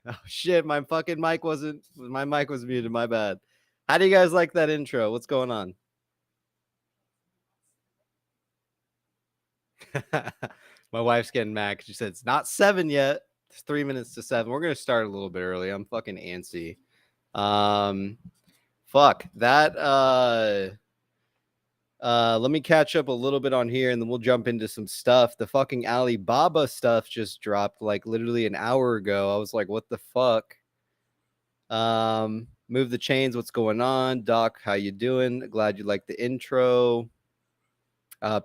Oh shit, my mic was muted, my bad. How do you guys like that intro? What's going on? My wife's getting mad because she said it's not 7 yet. It's 3 minutes to 7. We're gonna start a little bit early. I'm fucking antsy. Um fuck that. Let me catch up a little bit on here and then we'll jump into some stuff. The fucking Alibaba stuff just dropped like literally an hour ago. I was like, what the fuck? Move the chains. What's going on, Doc? How you doing? Glad you like the intro.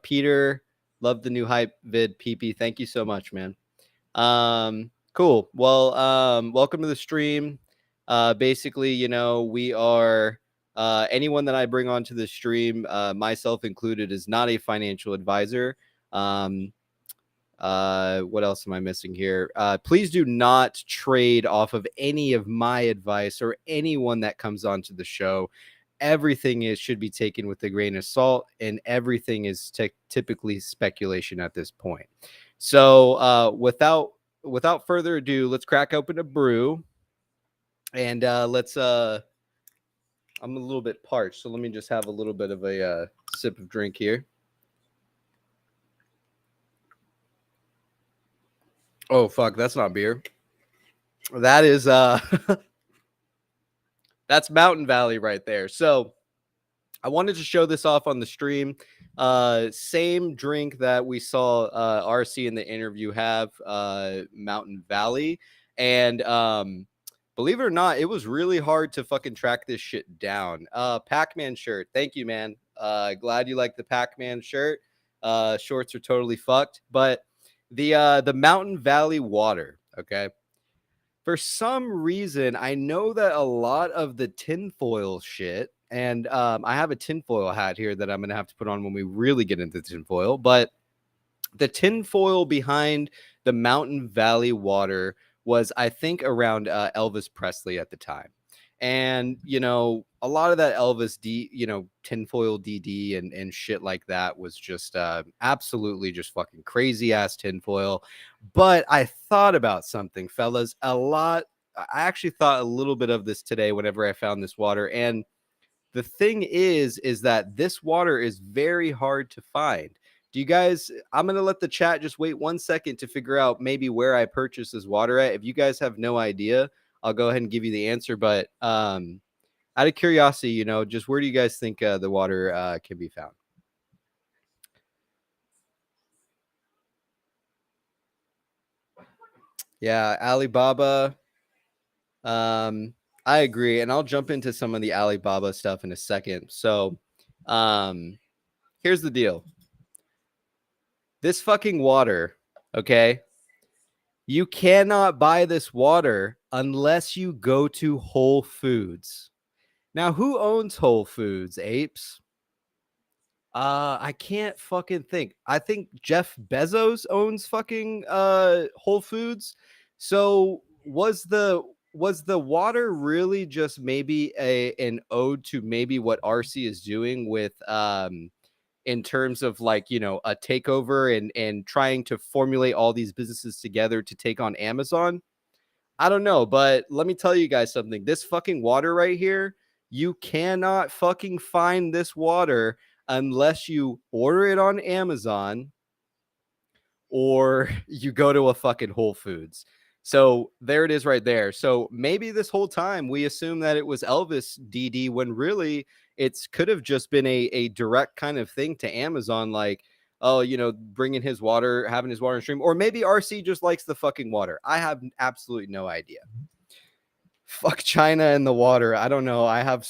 Peter, love the new hype vid. PP, thank you so much, man. Cool. Well, welcome to the stream. Basically, we are anyone that I bring onto the stream, myself included, is not a financial advisor. What else am I missing here? Please do not trade off of any of my advice or anyone that comes onto the show. Everything should be taken with a grain of salt, and everything is typically speculation at this point. So without further ado, let's crack open a brew, and let's. I'm a little bit parched, so let me just have a little bit of a sip of drink here. Oh fuck, that's not beer. That is that's Mountain Valley right there. So I wanted to show this off on the stream. Same drink that we saw RC in the interview have, Mountain Valley. And believe it or not, it was really hard to fucking track this shit down. Pac-Man shirt. Thank you, man. Glad you like the Pac-Man shirt. Shorts are totally fucked. But the Mountain Valley water, okay? For some reason, I know that a lot of the tinfoil shit, and I have a tinfoil hat here that I'm going to have to put on when we really get into tinfoil, but the tinfoil behind the Mountain Valley water was, I think, around Elvis Presley at the time. And, a lot of that tinfoil DD and shit like that was just absolutely just fucking crazy ass tinfoil. But I thought about something, fellas, a lot. I actually thought a little bit of this today whenever I found this water. And the thing is that this water is very hard to find. Do you guys, I'm going to let the chat just wait 1 second to figure out maybe where I purchased this water at. If you guys have no idea, I'll go ahead and give you the answer. But out of curiosity, just where do you guys think the water can be found? Yeah, Alibaba. I agree. And I'll jump into some of the Alibaba stuff in a second. So here's the deal. This fucking water, okay? You cannot buy this water unless you go to Whole Foods. Now, who owns Whole Foods, apes? I can't fucking think. I think Jeff Bezos owns fucking Whole Foods. So was the water really just maybe an ode to maybe what RC is doing with in terms of like, a takeover and trying to formulate all these businesses together to take on Amazon? I don't know, but let me tell you guys something. This fucking water right here, you cannot fucking find this water unless you order it on Amazon or you go to a fucking Whole Foods. So there it is right there. So maybe this whole time we assume that it was Elvis DD when really it's could have just been a direct kind of thing to Amazon, like, oh, bringing his water, having his water in stream, or maybe RC just likes the fucking water. I have absolutely no idea. Fuck China and the water. I don't know. I have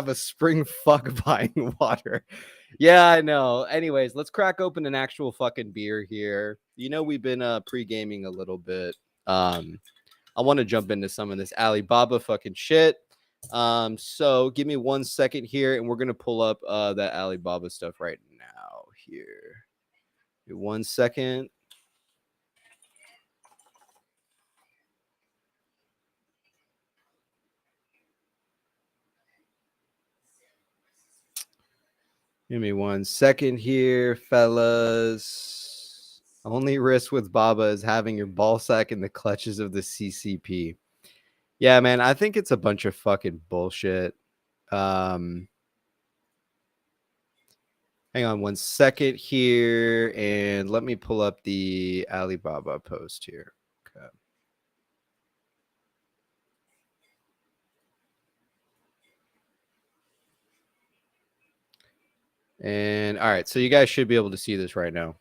a spring fuck buying water. Yeah, I know. Anyways, let's crack open an actual fucking beer here. We've been pre-gaming a little bit. I want to jump into some of this Alibaba fucking shit. So give me 1 second here, and we're gonna pull up that Alibaba stuff right now here. 1 second. Give me 1 second here, fellas. Only risk with Baba is having your ball sack in the clutches of the CCP. Yeah, man, I think it's a bunch of fucking bullshit. Hang on one second here, and let me pull up the Alibaba post here. Okay. And all right, so you guys should be able to see this right now.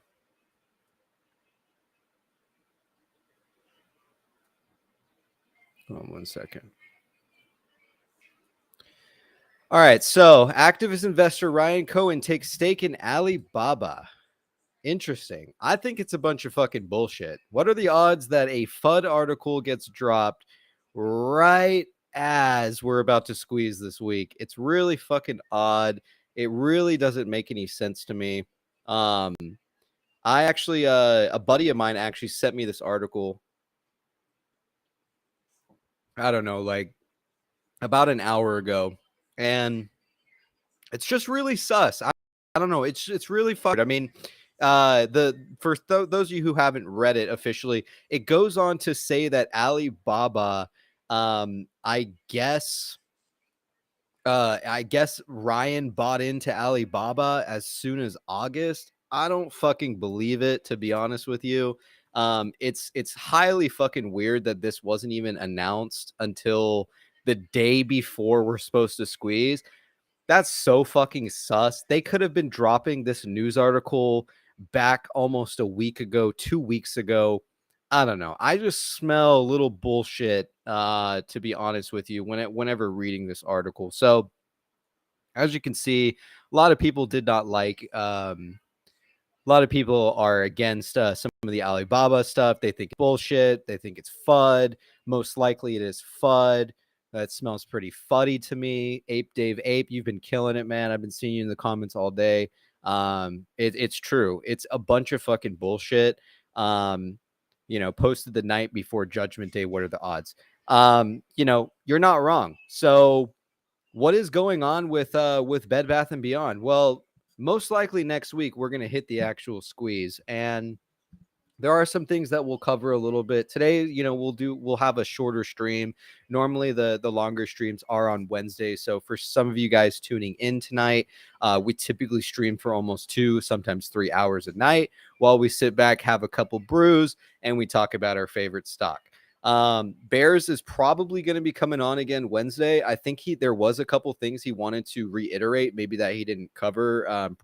Hold on one second. All right, so activist investor Ryan Cohen takes stake in Alibaba. Interesting. I think it's a bunch of fucking bullshit. What are the odds that a FUD article gets dropped right as we're about to squeeze this week? It's really fucking odd. It really doesn't make any sense to me. I actually, a buddy of mine actually sent me this article. I don't know, like about an hour ago, and it's just really sus. I don't know. It's really fucked. I mean, the for those of you who haven't read it officially, it goes on to say that Alibaba, I guess Ryan bought into Alibaba as soon as August. I don't fucking believe it, to be honest with you. It's highly fucking weird that this wasn't even announced until the day before we're supposed to squeeze. That's so fucking sus. They could have been dropping this news article back almost a week ago, 2 weeks ago. I don't know. I just smell a little bullshit, to be honest with you, whenever reading this article. So, as you can see, a lot of people did not like a lot of people are against some of the Alibaba stuff. They think it's bullshit. They think it's FUD. Most likely it is FUD. That smells pretty fuddy to me. Ape Dave Ape, you've been killing it, man. I've been seeing you in the comments all day. It's true. It's a bunch of fucking bullshit. Posted the night before Judgment Day. What are the odds? You're not wrong. So what is going on with Bed Bath and Beyond? Well, most likely next week we're going to hit the actual squeeze, and there are some things that we'll cover a little bit today. We'll have a shorter stream. Normally the longer streams are on Wednesday, so for some of you guys tuning in tonight, we typically stream for almost 2, sometimes 3 hours a night while we sit back, have a couple brews, and we talk about our favorite stock. Bears is probably going to be coming on again Wednesday. I think there was a couple things he wanted to reiterate, maybe that he didn't cover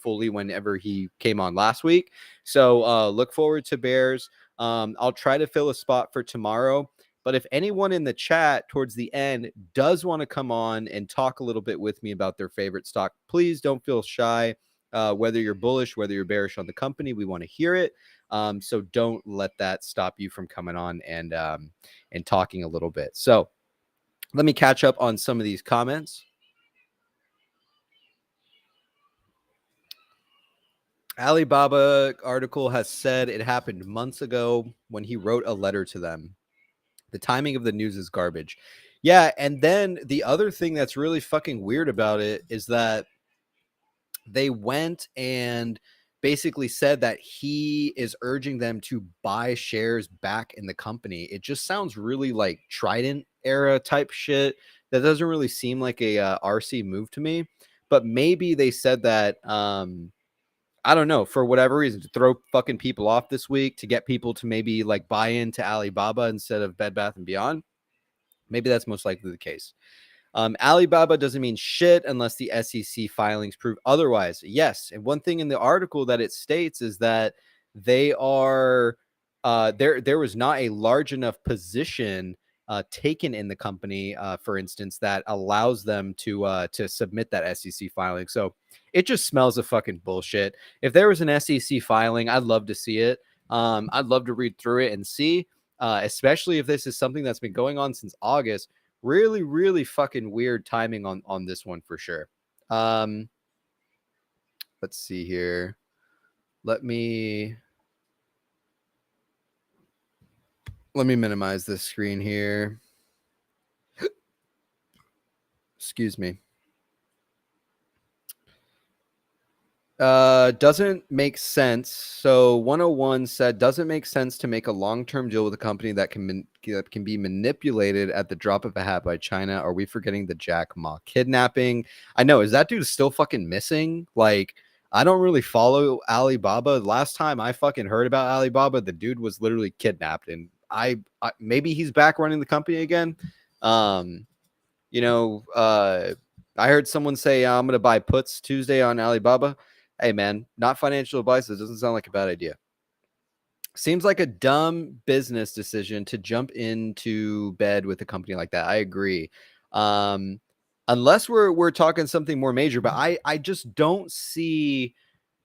fully whenever he came on last week. So look forward to Bears. I'll try to fill a spot for tomorrow, but if anyone in the chat towards the end does want to come on and talk a little bit with me about their favorite stock, please don't feel shy. Whether you're bullish, whether you're bearish on the company, we want to hear it. So don't let that stop you from coming on and talking a little bit. So let me catch up on some of these comments. Alibaba article has said it happened months ago when he wrote a letter to them. The timing of the news is garbage. Yeah, and then the other thing that's really fucking weird about it is that they went and basically said that he is urging them to buy shares back in the company. It just sounds really like Trident era type shit. That doesn't really seem like a RC move to me. But maybe they said that I don't know, for whatever reason, to throw fucking people off this week, to get people to maybe like buy into Alibaba instead of Bed Bath and Beyond. Maybe that's most likely the case. Alibaba doesn't mean shit unless the SEC filings prove otherwise. Yes. And one thing in the article that it states is that they are there was not a large enough position taken in the company, for instance, that allows them to submit that SEC filing. So it just smells of fucking bullshit. If there was an SEC filing, I'd love to see it. I'd love to read through it and see, especially if this is something that's been going on since August. Really, really fucking weird timing on this one for sure. Let's see here. Let me minimize this screen here. Excuse me. Doesn't make sense. So 101 said, doesn't make sense to make a long-term deal with a company that can be manipulated at the drop of a hat by China. Are we forgetting the Jack Ma kidnapping? I know. Is that dude still fucking missing? Like, I don't really follow Alibaba. Last time I fucking heard about Alibaba, the dude was literally kidnapped, and I maybe he's back running the company again. Um, you know, I heard someone say, I'm going to buy puts Tuesday on Alibaba. Hey, man, not financial advice. It doesn't sound like a bad idea. Seems like a dumb business decision to jump into bed with a company like that. I agree. Unless we're talking something more major, but I just don't see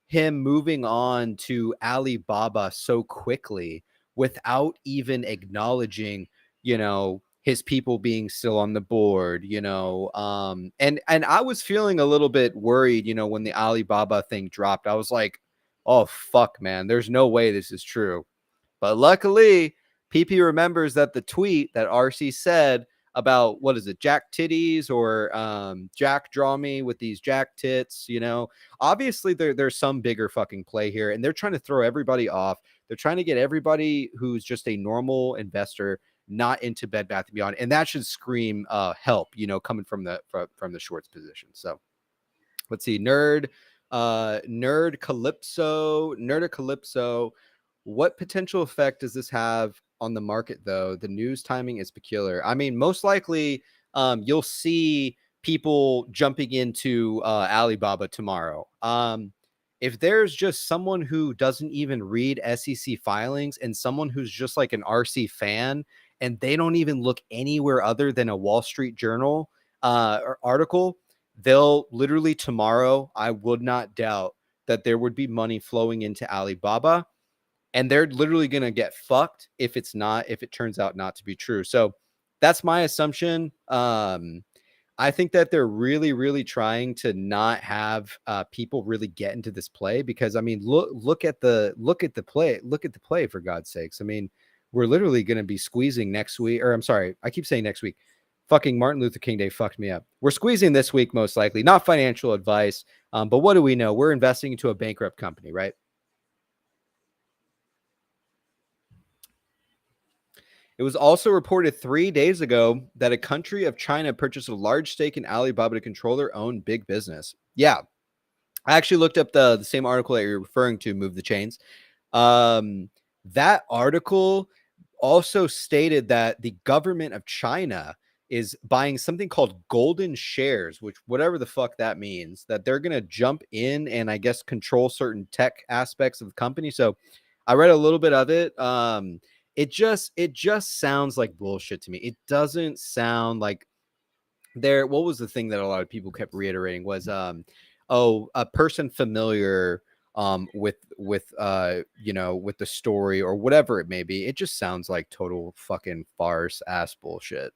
him moving on to Alibaba so quickly without even acknowledging, his people being still on the board, and I was feeling a little bit worried, when the Alibaba thing dropped. I was like, oh fuck, man, there's no way this is true. But luckily, PP remembers that the tweet that RC said about, what is it, Jack Titties, or Jack Draw Me with these Jack Tits, obviously there's some bigger fucking play here, and they're trying to throw everybody off. They're trying to get everybody who's just a normal investor not into Bed Bath & Beyond, and that should scream help, coming from the shorts position. So let's see, nerd calypso. What potential effect does this have on the market, though? The news timing is peculiar. I mean, most likely you'll see people jumping into Alibaba tomorrow. If there's just someone who doesn't even read SEC filings, and someone who's just like an RC fan, and they don't even look anywhere other than a Wall Street Journal or article, they'll literally tomorrow, I would not doubt that there would be money flowing into Alibaba, and they're literally going to get fucked if it turns out not to be true. So that's my assumption. I think that they're really, really trying to not have people really get into this play, because I mean, look at the play, for God's sakes. I mean, we're literally going to be squeezing next week, or I'm sorry, I keep saying next week. Fucking Martin Luther King Day fucked me up. We're squeezing this week, most likely. Not financial advice, but what do we know? We're investing into a bankrupt company, right? It was also reported 3 days ago that a country of China purchased a large stake in Alibaba to control their own big business. Yeah, I actually looked up the same article that you're referring to, Move the Chains. That article also stated that the government of China is buying something called golden shares, which, whatever the fuck that means, that they're going to jump in and I guess control certain tech aspects of the company. So I read a little bit of it. It just sounds like bullshit to me. It doesn't sound like what was the thing that a lot of people kept reiterating was a person familiar with the story or whatever it may be. It just sounds like total fucking farce ass bullshit.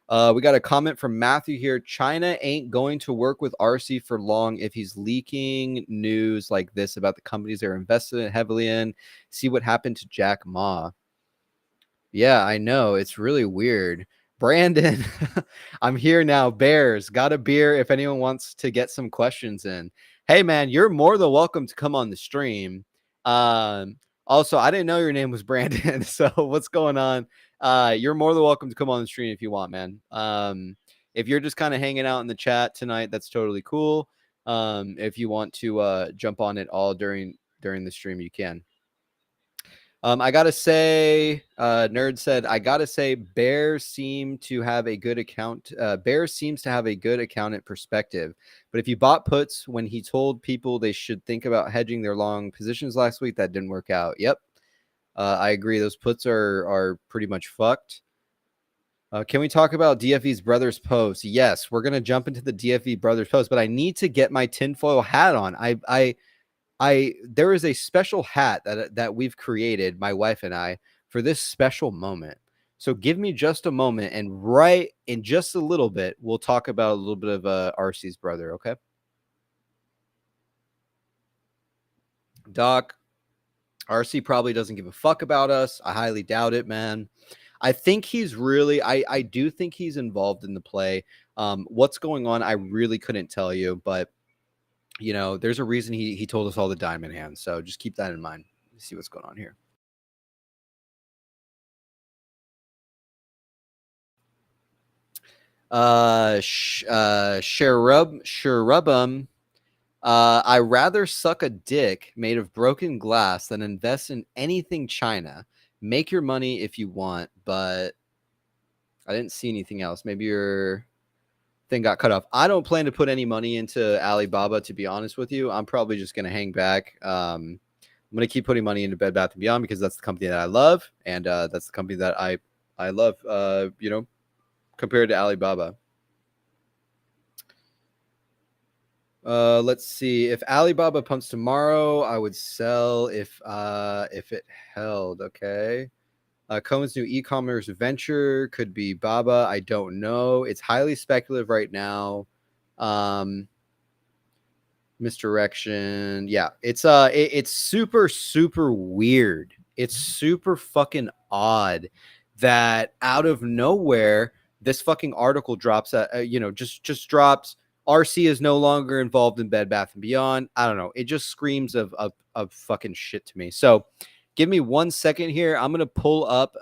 We got a comment from Matthew here. China ain't going to work with RC for long if he's leaking news like this about the companies they're invested heavily in. See what happened to Jack Ma. Yeah, I know. It's really weird. Brandon, I'm here now. Bears, got a beer if anyone wants to get some questions in. Hey, man, you're more than welcome to come on the stream. Also, I didn't know your name was Brandon. So what's going on? You're more than welcome to come on the stream if you want, man. If you're just kind of hanging out in the chat tonight, that's totally cool. If you want to jump on it all during the stream, you can. I gotta say, Nerd said, I gotta say, Bears seem to have a good account. Bears seems to have a good accountant perspective. But if you bought puts when he told people they should think about hedging their long positions last week, that didn't work out. Yep, I agree. Those puts are pretty much fucked. Can we talk about DFE's brothers post? Yes, we're gonna jump into the DFE brothers post, but I need to get my tinfoil hat on. There is a special hat that we've created, my wife and I, for this special moment. So give me just a moment, and right in just a little bit, we'll talk about a little bit of RC's brother, okay? Doc, RC probably doesn't give a fuck about us. I highly doubt it, man. I think he's really, I do think he's involved in the play. What's going on, I really couldn't tell you, but you know, there's a reason he told us all the diamond hands. So just keep that in mind. Let's see what's going on here. Sherubum. I rather suck a dick made of broken glass than invest in anything China. Make your money if you want, but I didn't see anything else. Maybe your thing got cut off. I don't plan to put any money into Alibaba, to be honest with you. I'm probably just going to hang back. I'm going to keep putting money into Bed Bath & Beyond because that's the company that I love, and that's the company that I love, you know, compared to Alibaba. Let's see. If Alibaba pumps tomorrow, I would sell if it held. Okay. Cohen's new e-commerce venture could be Baba. I don't know. It's highly speculative right now. Misdirection. Yeah, it's super weird. It's super fucking odd that out of nowhere this fucking article drops at you know, just drops. RC is no longer involved in Bed Bath & Beyond. I don't know. It just screams of fucking shit to me. So give me 1 second here. I'm going to pull up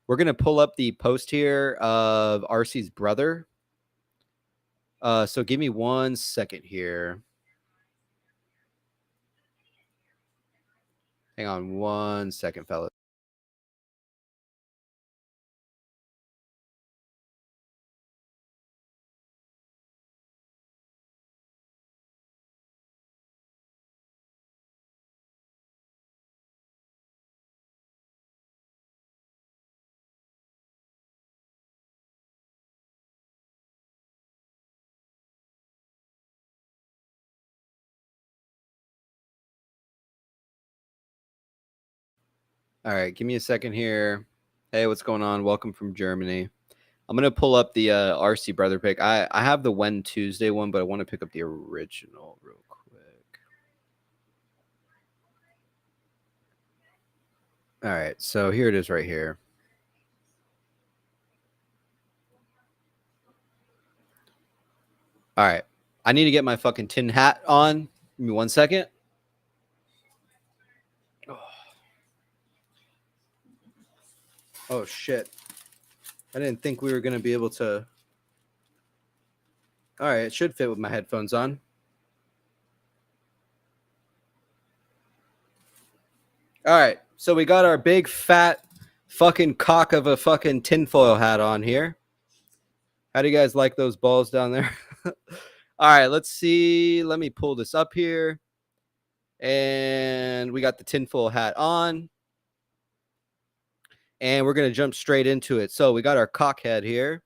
we're going to pull up the post here of RC's brother. So give me 1 second here. Hang on 1 second, fellas. All right, give me a second here. Hey, what's going on? Welcome from Germany. I'm gonna pull up the RC brother pick. I have the When Tuesday one, but I want to pick up the original real quick. All right, so here it is right here. All right, I need to get my fucking tin hat on. Give me 1 second. Oh shit! I didn't think we were gonna be able to. All right, it should fit with my headphones on. All right, so we got our big fat fucking cock of a fucking tinfoil hat on here. How do you guys like those balls down there? All right, let's see. Let me pull this up here. And we got the tinfoil hat on. And we're going to jump straight into it. So we got our cockhead here.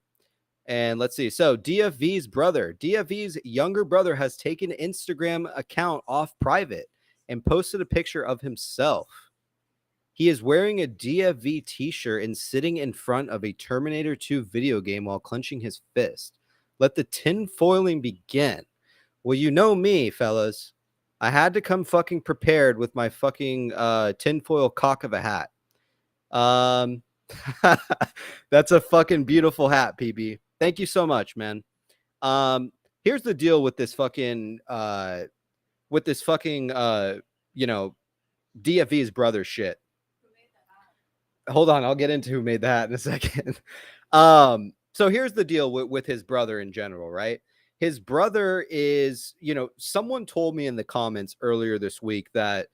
And let's see. So DFV's brother, DFV's younger brother has taken Instagram account off private and posted a picture of himself. He is wearing a DFV t-shirt and sitting in front of a Terminator 2 video game while clenching his fist. Let the tinfoiling begin. Well, you know me, fellas. I had to come fucking prepared with my fucking tinfoil cock of a hat. That's a fucking beautiful hat, PB. Thank you so much, man. Here's the deal with this fucking you know, DFV's brother shit. Hold on, I'll get into who made that in a second. So here's the deal with his brother in general, right? His brother is, you know, someone told me in the comments earlier this week that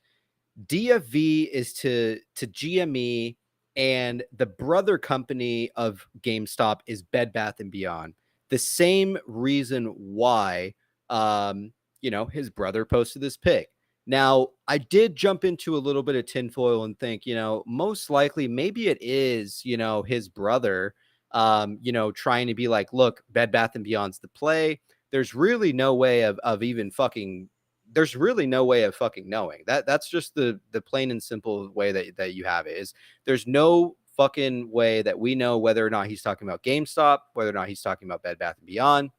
DFV is to GME and the brother company of GameStop is Bed Bath & Beyond. The same reason why, you know, his brother posted this pic. Now, I did jump into a little bit of tinfoil and think, you know, most likely maybe it is, you know, his brother, you know, trying to be like, look, Bed Bath & Beyond's the play. There's really no way of even fucking, there's really no way of fucking knowing that. That's just the plain and simple way that you have it. Is there's no fucking way that we know whether or not he's talking about GameStop, whether or not he's talking about Bed Bath & Beyond.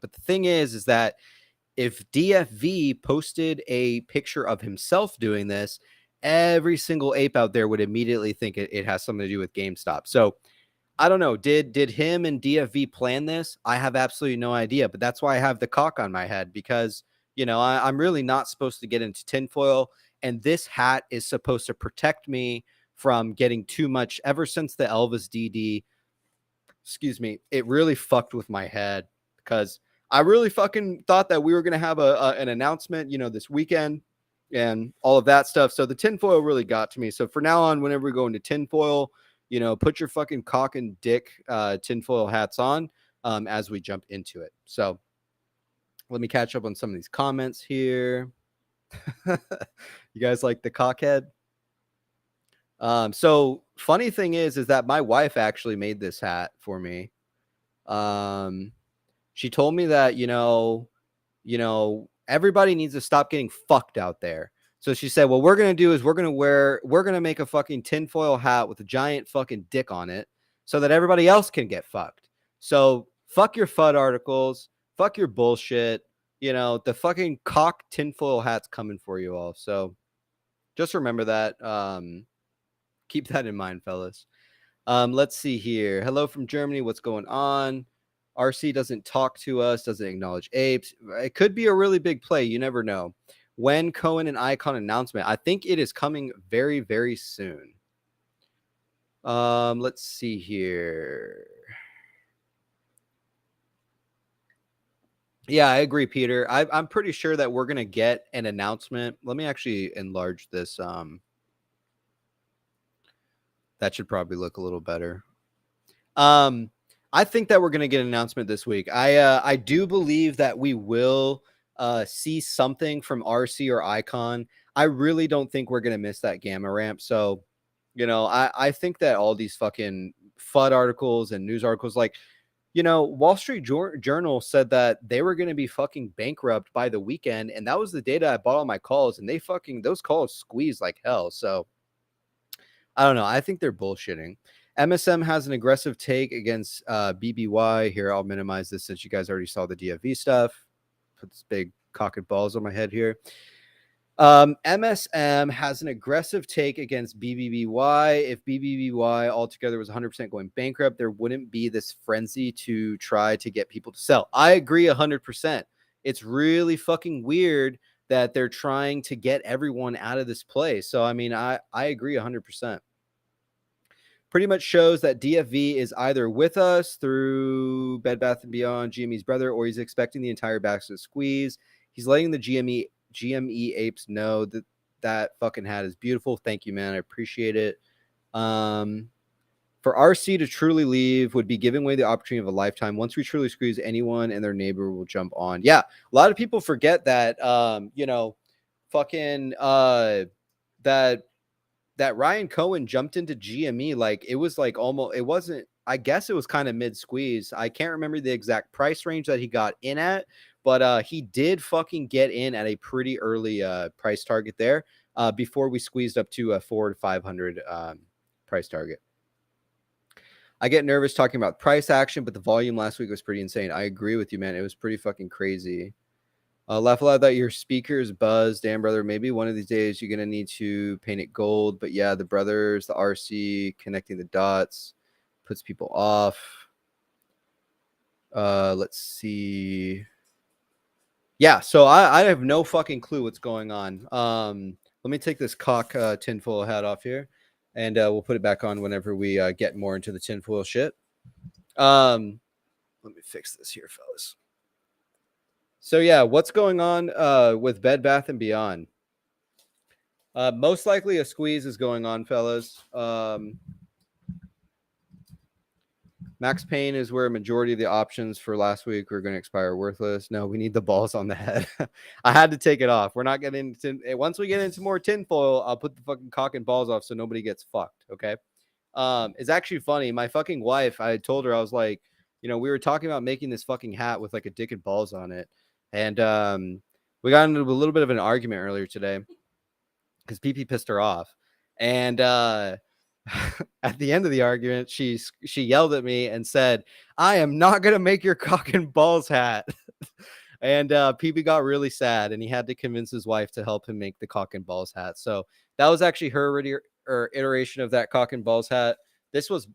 But the thing is that if DFV posted a picture of himself doing this, every single ape out there would immediately think it has something to do with GameStop. So I don't know. Did him and DFV plan this? I have absolutely no idea, but that's why I have the cock on my head, because I'm really not supposed to get into tinfoil, and this hat is supposed to protect me from getting too much. Ever since the Elvis DD, excuse me, it really fucked with my head, because I really fucking thought that we were gonna have an announcement, this weekend and all of that stuff. So the tinfoil really got to me. So for now on, whenever we go into tinfoil, put your fucking cock and dick tinfoil hats on as we jump into it. So let me catch up on some of these comments here. You guys like the cockhead? So funny thing is that my wife actually made this hat for me. She told me that, everybody needs to stop getting fucked out there. So she said, what we're going to do is we're going to make a fucking tinfoil hat with a giant fucking dick on it so that everybody else can get fucked. So fuck your FUD articles, fuck your bullshit. The fucking cock tinfoil hat's coming for you all. So just remember that. Keep that in mind, fellas. Let's see here. Hello from Germany. What's going on? RC doesn't talk to us, doesn't acknowledge apes. It could be a really big play. You never know. When Cohen and Icon announcement, I think it is coming very, very soon. Let's see here. Yeah, I agree, Peter. I'm pretty sure that we're gonna get an announcement. Let me actually enlarge this. That should probably look a little better. I think that we're going to get an announcement this week. I do believe that we will see something from RC or Icon. I really don't think we're going to miss that gamma ramp. So, I think that all these fucking FUD articles and news articles, like, Wall Street Journal said that they were going to be fucking bankrupt by the weekend. And that was the data I bought on my calls. And those calls squeezed like hell. So I don't know. I think they're bullshitting. MSM has an aggressive take against BBY. Here, I'll minimize this since you guys already saw the DFV stuff. Put this big cock and balls on my head here. MSM has an aggressive take against BBBY. If BBBY altogether was 100% going bankrupt, there wouldn't be this frenzy to try to get people to sell. I agree 100%. It's really fucking weird that they're trying to get everyone out of this place. So, I mean, I agree 100%. Pretty much shows that DFV is either with us through Bed Bath & Beyond, GME's brother, or he's expecting the entire basket squeeze. He's letting the GME apes know that fucking hat is beautiful. Thank you, man. I appreciate it. For RC to truly leave would be giving away the opportunity of a lifetime. Once we truly squeeze, anyone and their neighbor will jump on. Yeah, a lot of people forget that, that Ryan Cohen jumped into GME. Like, it was like almost, it wasn't, I guess it was kind of mid squeeze. I can't remember the exact price range that he got in at, but he did fucking get in at a pretty early price target there before we squeezed up to a 400 to 500 price target. I get nervous talking about price action, but the volume last week was pretty insane. I agree with you, man. It was pretty fucking crazy. Laugh aloud that your speakers buzz. Damn, brother, maybe one of these days you're going to need to paint it gold. But yeah, the brothers, the RC, connecting the dots puts people off. Let's see. Yeah, so I have no fucking clue what's going on. Let me take this cock tinfoil hat off here, and we'll put it back on whenever we get more into the tinfoil shit. Let me fix this here, fellas. So yeah, what's going on with Bed Bath & Beyond? Most likely a squeeze is going on, fellas. Max Payne is where a majority of the options for last week were going to expire worthless. No, we need the balls on the head. I had to take it off. We're not getting into, once we get into more tinfoil, I'll put the fucking cock and balls off so nobody gets fucked. Okay. It's actually funny. My fucking wife, I told her, I was like, we were talking about making this fucking hat with like a dick and balls on it. And we got into a little bit of an argument earlier today because PP pissed her off. And at the end of the argument, she yelled at me and said, I am not going to make your cock and balls hat. And PP got really sad, and he had to convince his wife to help him make the cock and balls hat. So that was actually her iteration of that cock and balls hat This was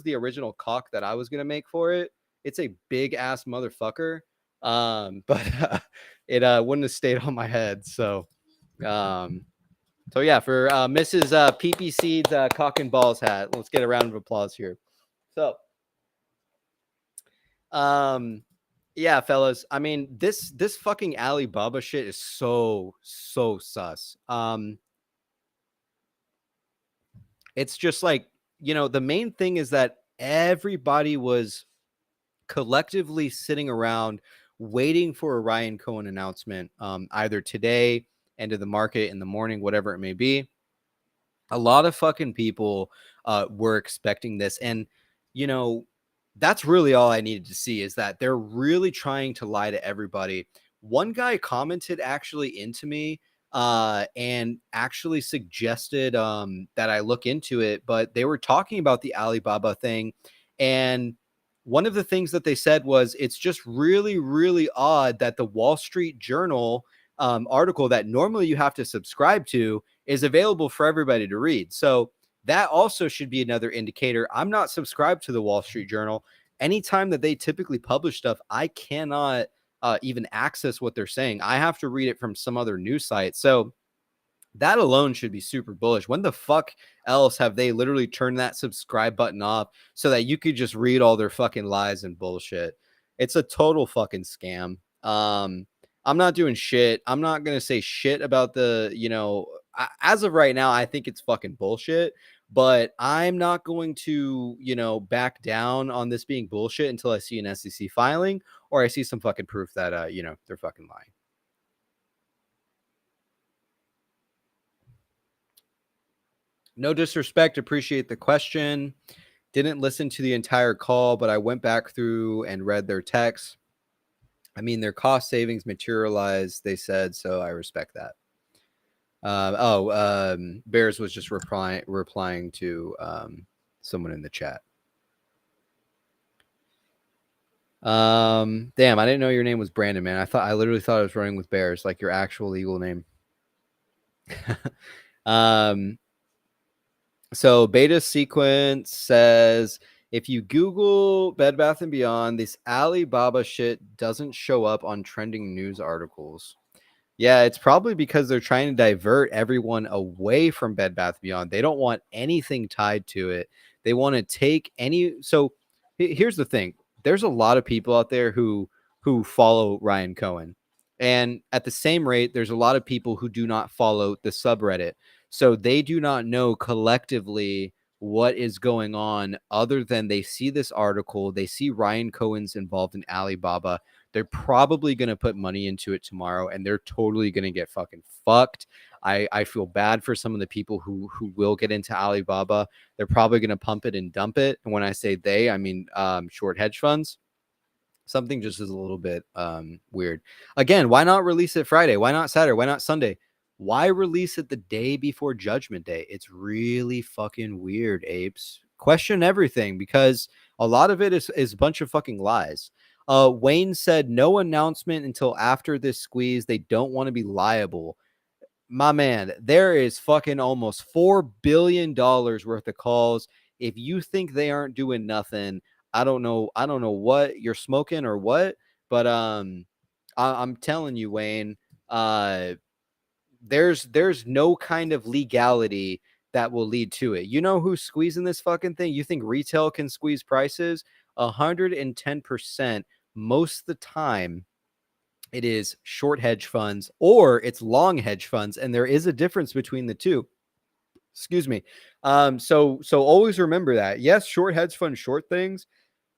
the original cock that I was gonna make for it. It's a big ass motherfucker. But it wouldn't have stayed on my head. So yeah, for Mrs. PP Seed's cock and balls hat. Let's get a round of applause here. So yeah, fellas. I mean, this fucking Alibaba shit is so sus. It's just like, the main thing is that everybody was collectively sitting around waiting for a Ryan Cohen announcement, either today, end of the market, in the morning, whatever it may be. A lot of fucking people were expecting this. And, that's really all I needed to see, is that they're really trying to lie to everybody. One guy commented actually into me and actually suggested that I look into it, but they were talking about the Alibaba thing. And one of the things that they said was, it's just really, really odd that the Wall Street Journal article that normally you have to subscribe to is available for everybody to read. So that also should be another indicator. I'm not subscribed to the Wall Street Journal. Anytime that they typically publish stuff, I cannot even access what they're saying. I have to read it from some other news site. So that alone should be super bullish. When the fuck else have they literally turned that subscribe button off so that you could just read all their fucking lies and bullshit? It's a total fucking scam. I'm not doing shit. I'm not going to say shit about as of right now, I think it's fucking bullshit, but I'm not going to, back down on this being bullshit until I see an SEC filing or I see some fucking proof that, they're fucking lying. No disrespect. Appreciate the question. Didn't listen to the entire call, but I went back through and read their text. I mean, their cost savings materialized, they said, so I respect that. Bears was just replying to someone in the chat. Damn, I didn't know your name was Brandon, man. I literally thought I was running with Bears, like your actual legal name. So Beta Sequence says, if you Google Bed Bath & Beyond, this Alibaba shit doesn't show up on trending news articles. Yeah, it's probably because they're trying to divert everyone away from Bed Bath & Beyond. They don't want anything tied to it. They want to take any... So here's the thing. There's a lot of people out there who follow Ryan Cohen. And at the same rate, there's a lot of people who do not follow the subreddit. So they do not know collectively what is going on, other than they see this article, they see Ryan Cohen's involved in Alibaba. They're probably going to put money into it tomorrow, and they're totally going to get fucking fucked. I feel bad for some of the people who will get into Alibaba. They're probably going to pump it and dump it. And when I say they, I mean short hedge funds. Something just is a little bit weird. Again, why not release it Friday? Why not Saturday? Why not Sunday? Why release it the day before Judgment Day? It's really fucking weird, apes. Question everything, because a lot of it is a bunch of fucking lies. Wayne said no announcement until after this squeeze. They don't want to be liable. My man, there is fucking almost $4 billion worth of calls. If you think they aren't doing nothing, I don't know what you're smoking or what, but I'm telling you, Wayne, there's no kind of legality that will lead to it. You know who's squeezing this fucking thing? You think retail can squeeze prices? 110% most of the time. It is short hedge funds or it's long hedge funds, and there is a difference between the two. Excuse me. So always remember that. Yes, short hedge funds short things,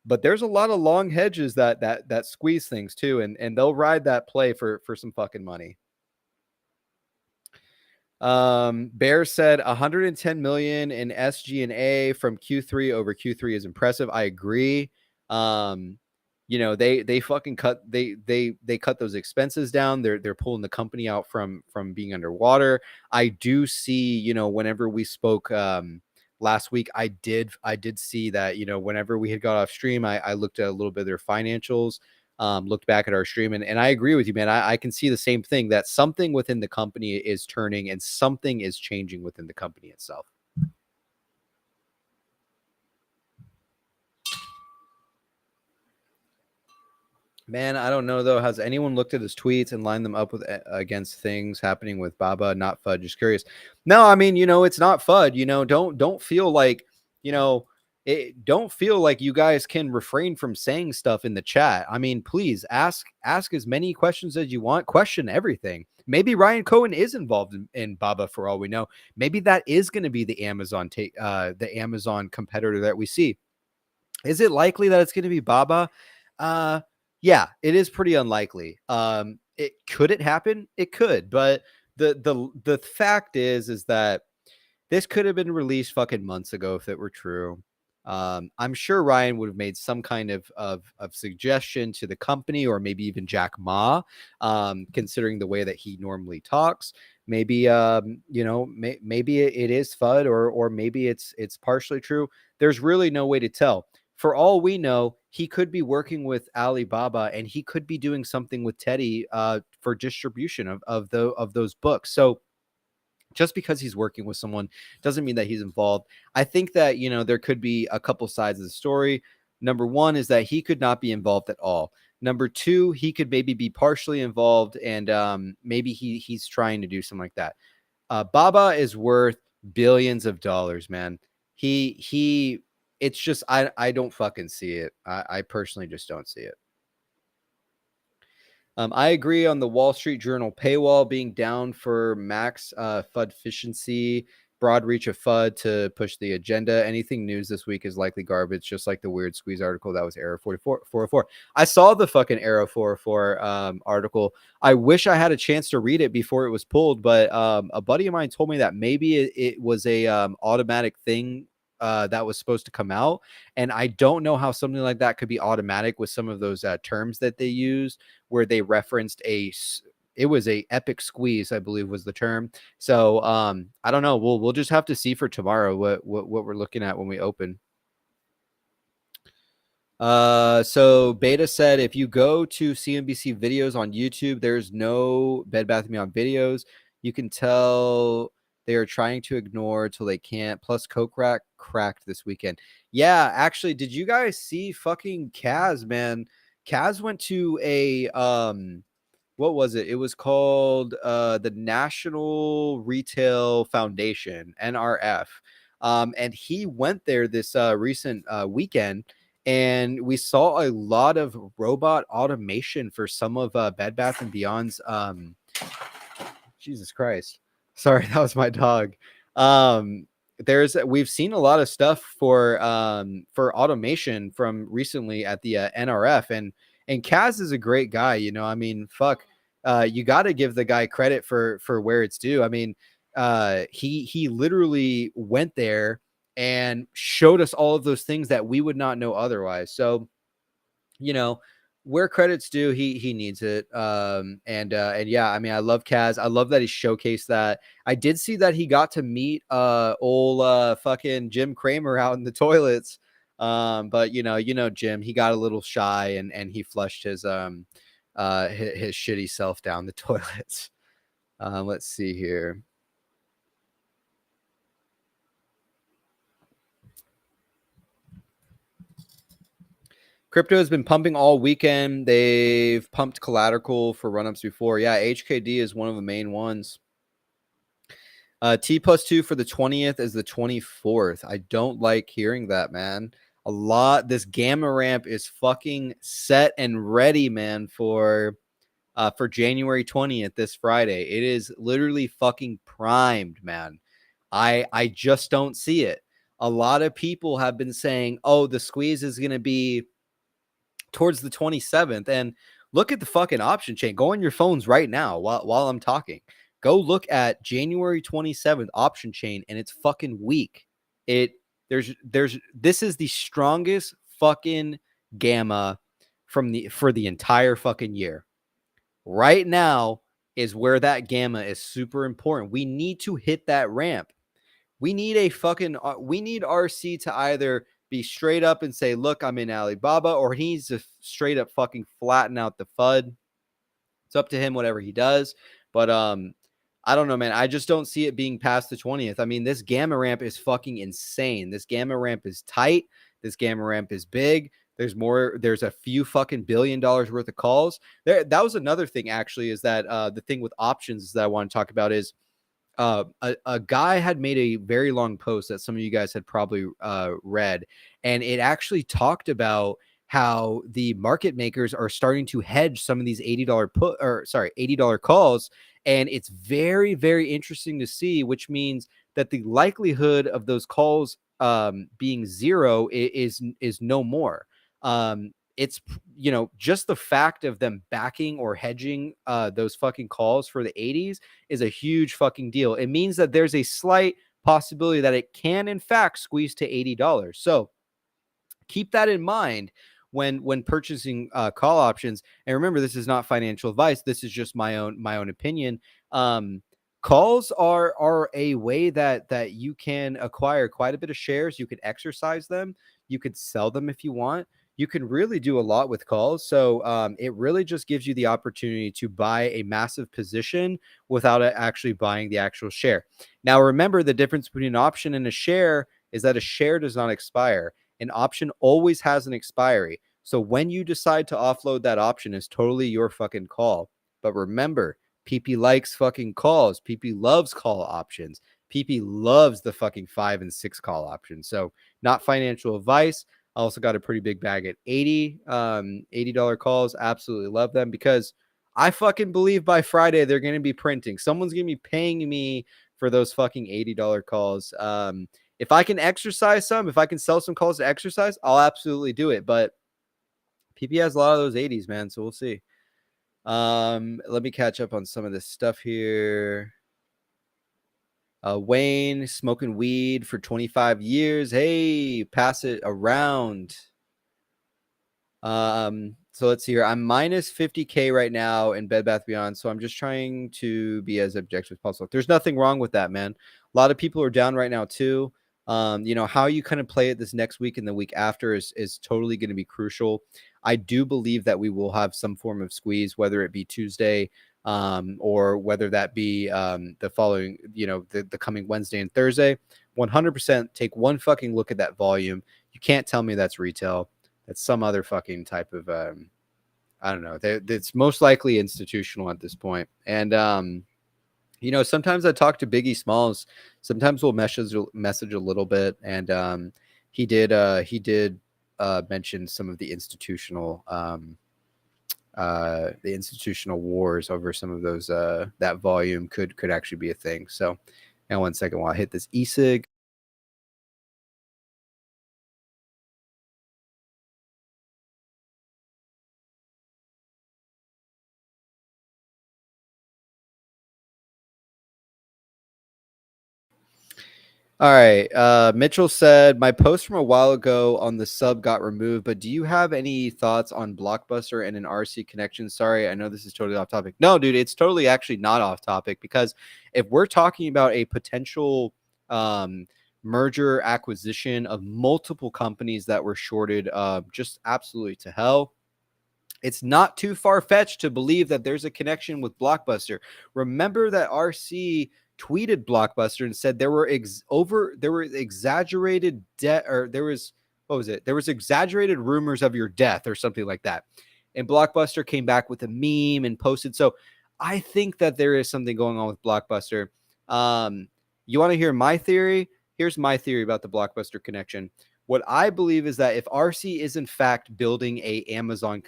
but there's a lot of long hedges that squeeze things too, and they'll ride that play for some fucking money. Bear said 110 million in SG&A from Q3 over Q3 is impressive. I agree. They fucking cut they cut those expenses down. They're pulling the company out from being underwater. I do see, whenever we spoke last week, I did see that, whenever we had got off stream, I looked at a little bit of their financials, looked back at our stream, and I agree with you, man. I can see the same thing, that something within the company is turning and something is changing within the company itself. Man, I don't know though. Has anyone looked at his tweets and lined them up with against things happening with Baba? Not FUD. Just curious. No, I mean, it's not FUD. Don't feel like, don't feel like you guys can refrain from saying stuff in the chat. I mean, please ask as many questions as you want. Question everything. Maybe Ryan Cohen is involved in Baba for all we know. Maybe that is going to be the Amazon competitor that we see. Is it likely that it's going to be Baba? Uh, yeah, it is pretty unlikely. Could it happen? It could, but the fact is that this could have been released fucking months ago if it were true. I'm sure Ryan would have made some kind of suggestion to the company, or maybe even Jack Ma, considering the way that he normally talks. Maybe maybe it is FUD, or maybe it's partially true. There's really no way to tell. For all we know, he could be working with Alibaba, and he could be doing something with Teddy for distribution of those books. So just because he's working with someone doesn't mean that he's involved. I think that, there could be a couple sides of the story. Number one is that he could not be involved at all. Number two, he could maybe be partially involved, and maybe he's trying to do something like that. Baba is worth billions of dollars, man. It's just, I don't fucking see it. I personally just don't see it. I agree on the Wall Street Journal paywall being down for max FUD efficiency, broad reach of FUD to push the agenda. Anything news this week is likely garbage, just like the weird squeeze article that was Arrow 404. I saw the fucking Arrow 404 article. I wish I had a chance to read it before it was pulled, but a buddy of mine told me that maybe it was a automatic thing that was supposed to come out. And I don't know how something like that could be automatic with some of those terms that they use, where they referenced it was a epic squeeze, I believe was the term. So I don't know. We'll just have to see for tomorrow what we're looking at when we open. So Beta said, if you go to CNBC videos on YouTube, there's no Bed Bath & Beyond videos. You can tell they are trying to ignore till they can't. Plus, Coke Rack cracked this weekend. Yeah, actually, did you guys see fucking Kaz, man? Kaz went to a what was it? It was called the National Retail Foundation, NRF. And he went there this recent weekend, and we saw a lot of robot automation for some of Bed Bath & Beyond's Jesus Christ. Sorry, that was my dog. We've seen a lot of stuff for automation from recently at the NRF, and Kaz is a great guy. I mean, fuck, you got to give the guy credit for where it's due. I mean, he literally went there and showed us all of those things that we would not know otherwise. So, where credit's due, he needs it. And yeah, I mean, I love Kaz. I love that he showcased that. I did see that he got to meet old fucking Jim Cramer out in the toilets. But Jim, he got a little shy, and he flushed his shitty self down the toilets. Let's see here. Crypto has been pumping all weekend. They've pumped collateral for run-ups before. Yeah, HKD is one of the main ones. T+2 for the 20th is the 24th. I don't like hearing that, man. This gamma ramp is fucking set and ready, man, for January 20th, this Friday. It is literally fucking primed, man. I just don't see it. A lot of people have been saying, oh, the squeeze is going to be towards the 27th. And look at the fucking option chain. Go on your phones right now while I'm talking. Go look at January 27th option chain, and it's fucking weak. This is the strongest fucking gamma for the entire fucking year. Right now is where that gamma is super important. We need to hit that ramp. We need RC to either be straight up and say, look, I'm in Alibaba, or he needs to straight up fucking flatten out the FUD. It's up to him, whatever he does. But I don't know, man. I just don't see it being past the 20th. I mean, this gamma ramp is fucking insane. This gamma ramp is tight. This gamma ramp is big. There's a few fucking $1 billion worth of calls. That was another thing, actually, is that the thing with options that I want to talk about is a guy had made a very long post that some of you guys had probably read, and it actually talked about how the market makers are starting to hedge some of these $80 calls, and it's very, very interesting to see, which means that the likelihood of those calls being zero is no more. It's just the fact of them backing or hedging those fucking calls for the 80s is a huge fucking deal. It means that there's a slight possibility that it can in fact squeeze to $80. So keep that in mind when purchasing call options. And remember, this is not financial advice. This is just my own opinion. Calls are a way that you can acquire quite a bit of shares. You can exercise them. You could sell them if you want. You can really do a lot with calls. So it really just gives you the opportunity to buy a massive position without actually buying the actual share. Now, remember, the difference between an option and a share is that a share does not expire. An option always has an expiry. So when you decide to offload that option is totally your fucking call. But remember, PP likes fucking calls. PP loves call options. PP loves the fucking 5 and 6 call options. So not financial advice. I also got a pretty big bag at $80 calls. Absolutely love them because I fucking believe by Friday they're going to be printing. Someone's going to be paying me for those fucking $80 calls. If I can exercise some, if I can sell some calls to exercise, I'll absolutely do it. But PP has a lot of those 80s, man. So we'll see. Let me catch up on some of this stuff here. Wayne smoking weed for 25 years. Hey, pass it around. So let's see here. I'm minus 50K right now in Bed Bath Beyond. So I'm just trying to be as objective as possible. There's nothing wrong with that, man. A lot of people are down right now too. How you kind of play it this next week and the week after is totally going to be crucial. I do believe that we will have some form of squeeze, whether it be Tuesday, or whether that be the following, the coming Wednesday and Thursday. 100% take one fucking look at that volume. You can't tell me that's retail. That's some other fucking type of, I don't know. It's most likely institutional at this point. And, sometimes I talk to Biggie Smalls. Sometimes we'll message a little bit. And he did mention some of the institutional wars over some of those. That volume could actually be a thing. So now 1 second while I hit this e-cig. All right. Mitchell said, my post from a while ago on the sub got removed, but do you have any thoughts on Blockbuster and an RC connection? Sorry, I know this is totally off topic. No, dude, it's totally actually not off topic, because if we're talking about a potential merger acquisition of multiple companies that were shorted just absolutely to hell, it's not too far-fetched to believe that there's a connection with Blockbuster. Remember that RC tweeted Blockbuster and said there were exaggerated there was exaggerated rumors of your death or something like that. And Blockbuster came back with a meme and posted. So I think that there is something going on with Blockbuster. You want to hear my theory? Here's my theory about the Blockbuster connection. What I believe is that if RC is in fact building a Amazon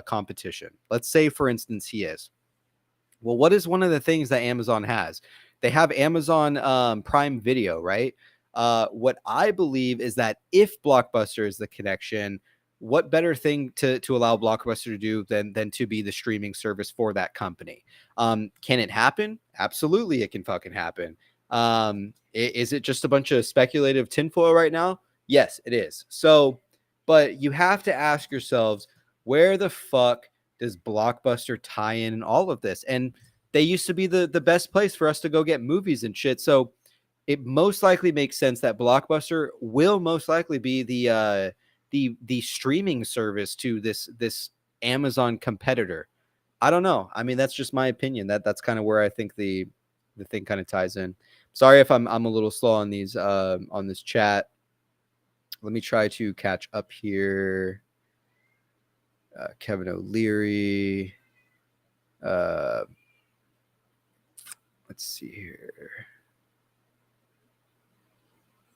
competition, let's say, for instance, he is. Well, what is one of the things that Amazon has? They have Amazon Prime Video, right? What I believe is that if Blockbuster is the connection, what better thing to allow Blockbuster to do than to be the streaming service for that company? Can it happen? Absolutely, it can fucking happen. Is it just a bunch of speculative tinfoil right now? Yes, it is. So, but you have to ask yourselves, where the fuck does Blockbuster tie in all of this? And they used to be the best place for us to go get movies and shit. So it most likely makes sense that Blockbuster will most likely be the streaming service to this Amazon competitor. I don't know. I mean, that's just my opinion. That's kind of where I think the thing kind of ties in. Sorry if I'm a little slow on these on this chat. Let me try to catch up here. Kevin O'Leary. Let's see here.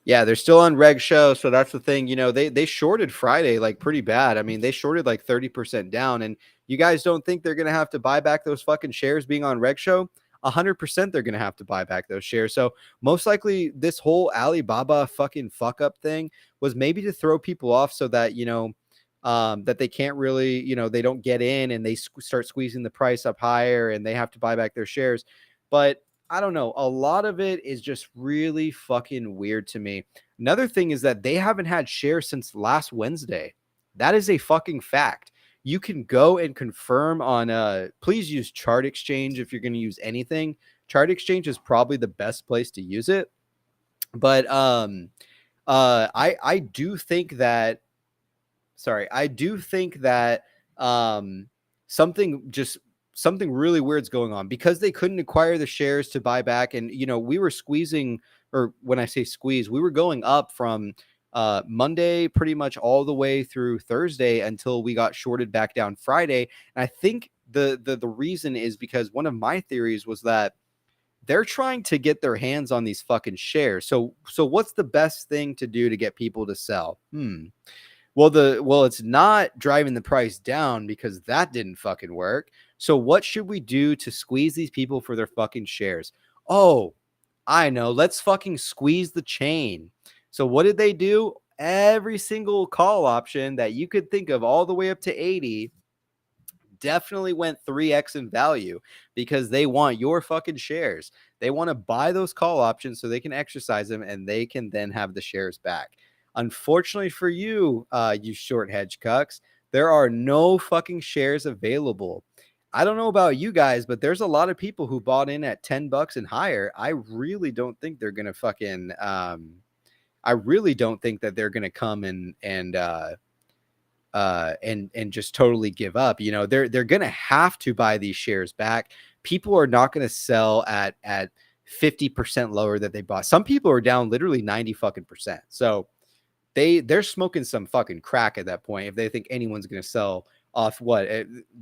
Yeah, they're still on reg show, so that's the thing. They shorted Friday like pretty bad. I mean, they shorted like 30% down, and you guys don't think they're gonna have to buy back those fucking shares being on reg show? 100% they're gonna have to buy back those shares. So most likely, this whole Alibaba fucking fuck up thing was maybe to throw people off so that that they can't really, they don't get in and they start squeezing the price up higher and they have to buy back their shares. But I don't know. A lot of it is just really fucking weird to me. Another thing is that they haven't had shares since last Wednesday. That is a fucking fact. You can go and confirm on please use Chart Exchange if you're going to use anything. Chart Exchange is probably the best place to use it. But I do think that something really weird's going on because they couldn't acquire the shares to buy back. And, we were squeezing, or when I say squeeze, we were going up from Monday pretty much all the way through Thursday until we got shorted back down Friday. And I think the reason is because one of my theories was that they're trying to get their hands on these fucking shares. So what's the best thing to do to get people to sell? Well, it's not driving the price down because that didn't fucking work. So what should we do to squeeze these people for their fucking shares? Oh, I know. Let's fucking squeeze the chain. So what did they do? Every single call option that you could think of all the way up to 80 definitely went 3x in value because they want your fucking shares. They want to buy those call options so they can exercise them and they can then have the shares back. Unfortunately for you, you short hedge cucks, there are no fucking shares available. I don't know about you guys, but there's a lot of people who bought in at $10 and higher. I really don't think they're gonna fucking. I really don't think that they're gonna come and just totally give up. They're gonna have to buy these shares back. People are not gonna sell at 50% lower that they bought. Some people are down literally 90 fucking percent. So they're smoking some fucking crack at that point if they think anyone's going to sell off what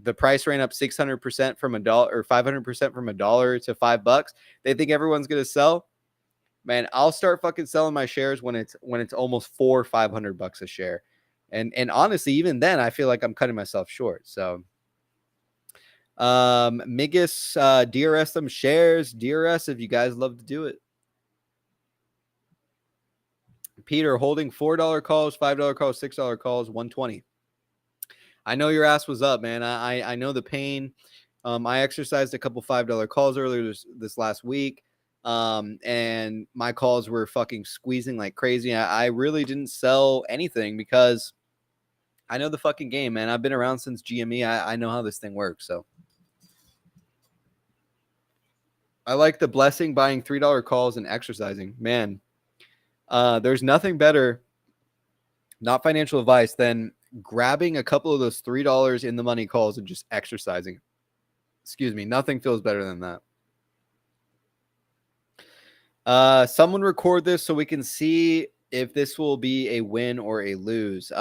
the price ran up 600% from $1 or 500% from $1 to $5. They think everyone's going to sell. Man, I'll start fucking selling my shares when it's almost $400 or $500 a share. And honestly, even then, I feel like I'm cutting myself short. So, Migus, DRS some shares. DRS if you guys love to do it. Peter holding $4 calls, $5 calls, $6 calls, 120. I know your ass was up, man. I know the pain. I exercised a couple $5 calls earlier this last week. And my calls were fucking squeezing like crazy. I really didn't sell anything because I know the fucking game, man. I've been around since GME. I know how this thing works. So I like the blessing buying $3 calls and exercising, man. There's nothing better, not financial advice, than grabbing a couple of those $3 in the money calls and just exercising. Excuse me. Nothing feels better than that. Someone record this so we can see if this will be a win or a lose.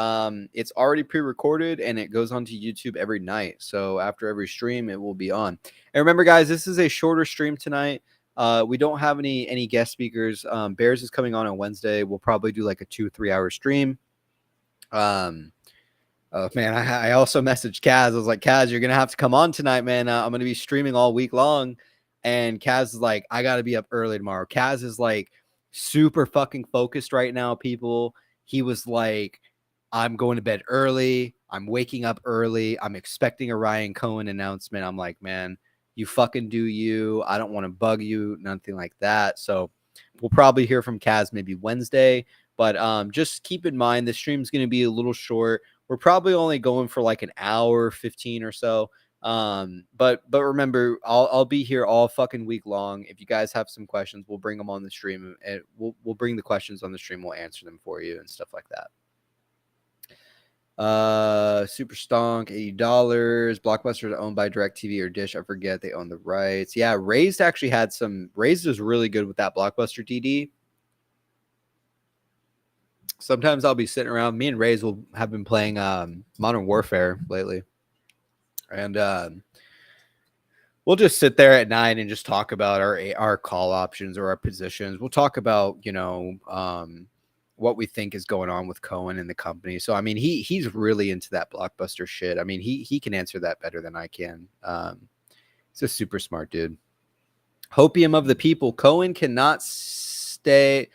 It's already pre-recorded and it goes onto YouTube every night. So after every stream, it will be on. And remember, guys, this is a shorter stream tonight. We don't have any guest speakers. Bears is coming on Wednesday. We'll probably do like a 2-3 hour stream. Oh man, I also messaged Kaz. I was like, Kaz, you're gonna have to come on tonight, man. I'm gonna be streaming all week long. And Kaz is like, I gotta be up early tomorrow. Kaz is like super fucking focused right now, people. He was like, I'm going to bed early. I'm waking up early. I'm expecting a Ryan Cohen announcement. I'm like, man, you fucking do you. I don't want to bug you, nothing like that. So we'll probably hear from Kaz maybe Wednesday. But just keep in mind the stream's going to be a little short. We're probably only going for like an hour 15 or so. But remember, I'll be here all fucking week long. If you guys have some questions, we'll bring them on the stream, and we'll bring the questions on the stream. We'll answer them for you and stuff like that. Super Stonk, $80. Blockbuster is owned by DirecTV or Dish. I forget, they own the rights. Yeah, Raised actually had some. Raised is really good with that Blockbuster DD. Sometimes I'll be sitting around. Me and Raised will have been playing Modern Warfare lately. And we'll just sit there at night and just talk about our call options or our positions. We'll talk about, what we think is going on with Cohen and the company. So I mean, he's really into that Blockbuster shit. I mean, he can answer that better than I can. He's a super smart dude. Hopium of the people. Cohen cannot say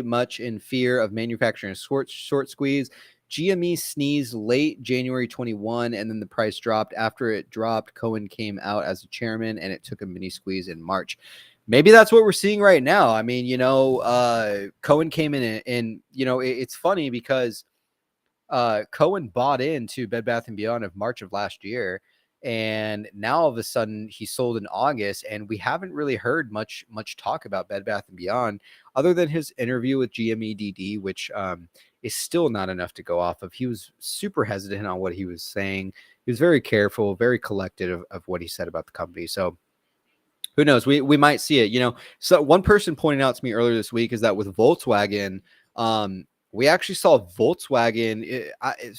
much in fear of manufacturing a short squeeze. GME sneezed late January 21, and then the price dropped. After it dropped, Cohen came out as a chairman, and it took a mini squeeze in March. Maybe that's what we're seeing right now. I mean, Cohen came in, and it's funny because Cohen bought into Bed Bath & Beyond of March of last year, and now all of a sudden he sold in August, and we haven't really heard much talk about Bed Bath & Beyond other than his interview with GMEDD, which is still not enough to go off of. He was super hesitant on what he was saying. He was very careful, very collected of what he said about the company. So who knows? We might see it. So one person pointed out to me earlier this week is that with Volkswagen, we actually saw Volkswagen.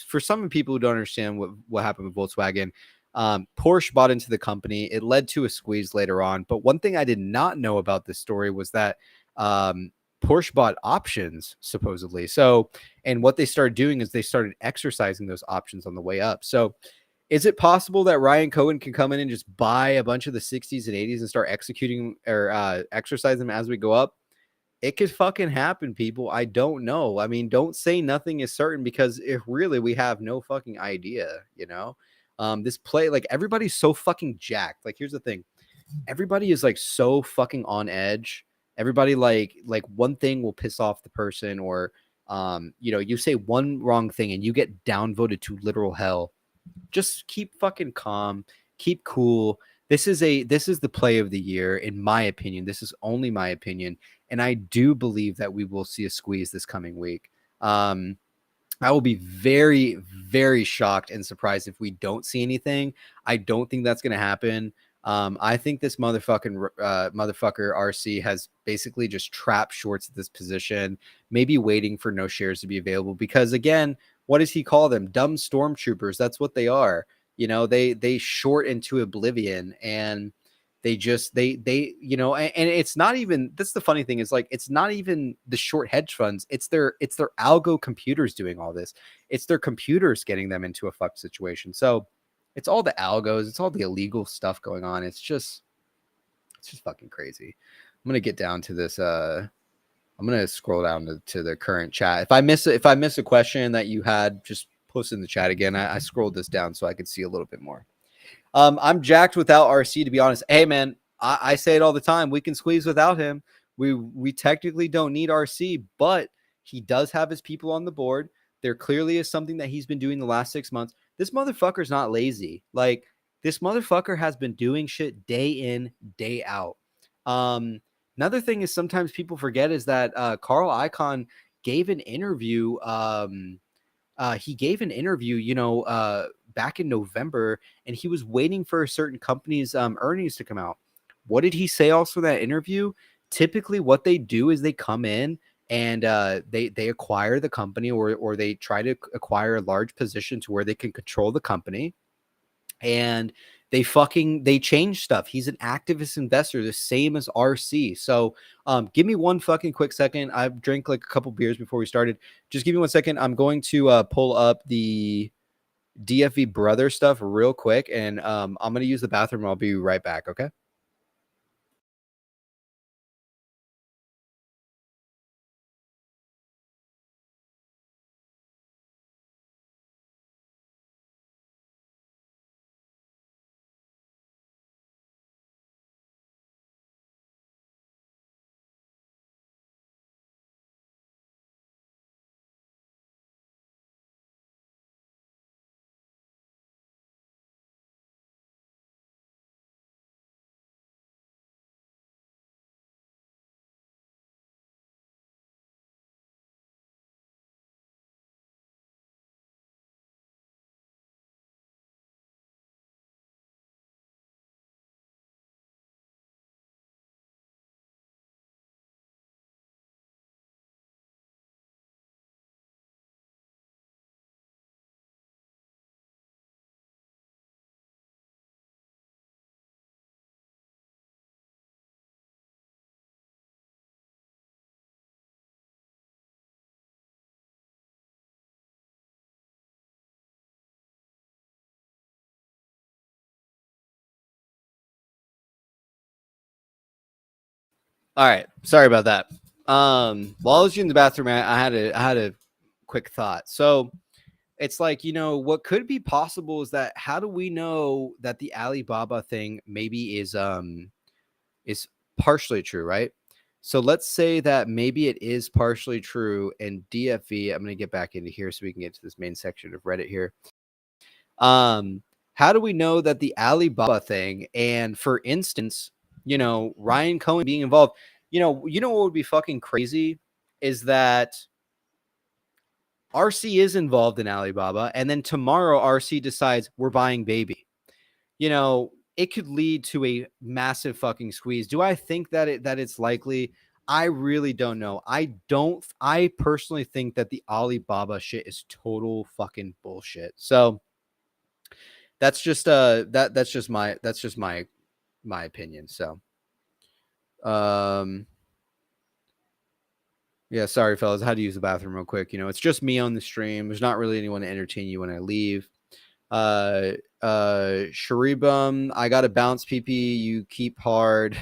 For some people who don't understand what happened with Volkswagen, Porsche bought into the company. It led to a squeeze later on. But one thing I did not know about this story was that Porsche bought options supposedly. So, and what they started doing is they started exercising those options on the way up. So is it possible that Ryan Cohen can come in and just buy a bunch of the 60s and 80s and start executing or exercise them as we go up? It could fucking happen, people. I don't know. I mean, don't say nothing is certain because if really we have no fucking idea. This play, like everybody's so fucking jacked. Like, here's the thing. Everybody is like so fucking on edge. Everybody like one thing will piss off the person or you say one wrong thing and you get downvoted to literal hell. Just keep fucking calm, keep cool. This is the play of the year, in my opinion. This is only my opinion, and I do believe that we will see a squeeze this coming week. I will be very, very shocked and surprised if we don't see anything. I don't think that's going to happen. I think this motherfucker RC has basically just trapped shorts at this position, maybe waiting for no shares to be available. Because again, what does he call them? Dumb stormtroopers. That's what they are. They short into oblivion, and and it's not even, that's the funny thing is, like, it's not even the short hedge funds, it's their algo computers doing all this. It's their computers getting them into a fucked situation. So it's all the algos, it's all the illegal stuff going on. It's just fucking crazy. I'm gonna get down to this. I'm gonna scroll down to the current chat. If I miss a question that you had, just post in the chat again. I scrolled this down so I could see a little bit more. I'm jacked without RC, to be honest. Hey, man, I say it all the time. We can squeeze without him. We technically don't need RC, but he does have his people on the board. There clearly is something that he's been doing the last 6 months. This motherfucker's not lazy. Like, this motherfucker has been doing shit day in, day out. Another thing is sometimes people forget is that Carl Icahn gave an interview. He gave an interview, back in November, and he was waiting for a certain company's earnings to come out. What did he say also in that interview? Typically, what they do is they come in and they acquire the company, or they try to acquire a large position to where they can control the company, and they change stuff. He's an activist investor, the same as RC. So give me one fucking quick second. I've drank like a couple beers before we started. Just give me 1 second. I'm going to pull up the DFV brother stuff real quick, and I'm going to use the bathroom. I'll be right back. Okay. All right. Sorry about that. While I was in the bathroom, I had a quick thought. So it's like, what could be possible is that how do we know that the Alibaba thing maybe is partially true, right? So let's say that maybe it is partially true, and DFV, I'm going to get back into here so we can get to this main section of Reddit here. How do we know that the Alibaba thing, and for instance, Ryan Cohen being involved, what would be fucking crazy is that RC is involved in Alibaba, and then tomorrow RC decides we're buying baby. It could lead to a massive fucking squeeze. Do I think that it's likely? I really don't know. I personally think that the Alibaba shit is total fucking bullshit. So that's just that's just my opinion. So yeah, sorry fellas, I had to use the bathroom real quick. It's just me on the stream. There's not really anyone to entertain you when I leave. Sharibum, I gotta bounce PP, you keep hard.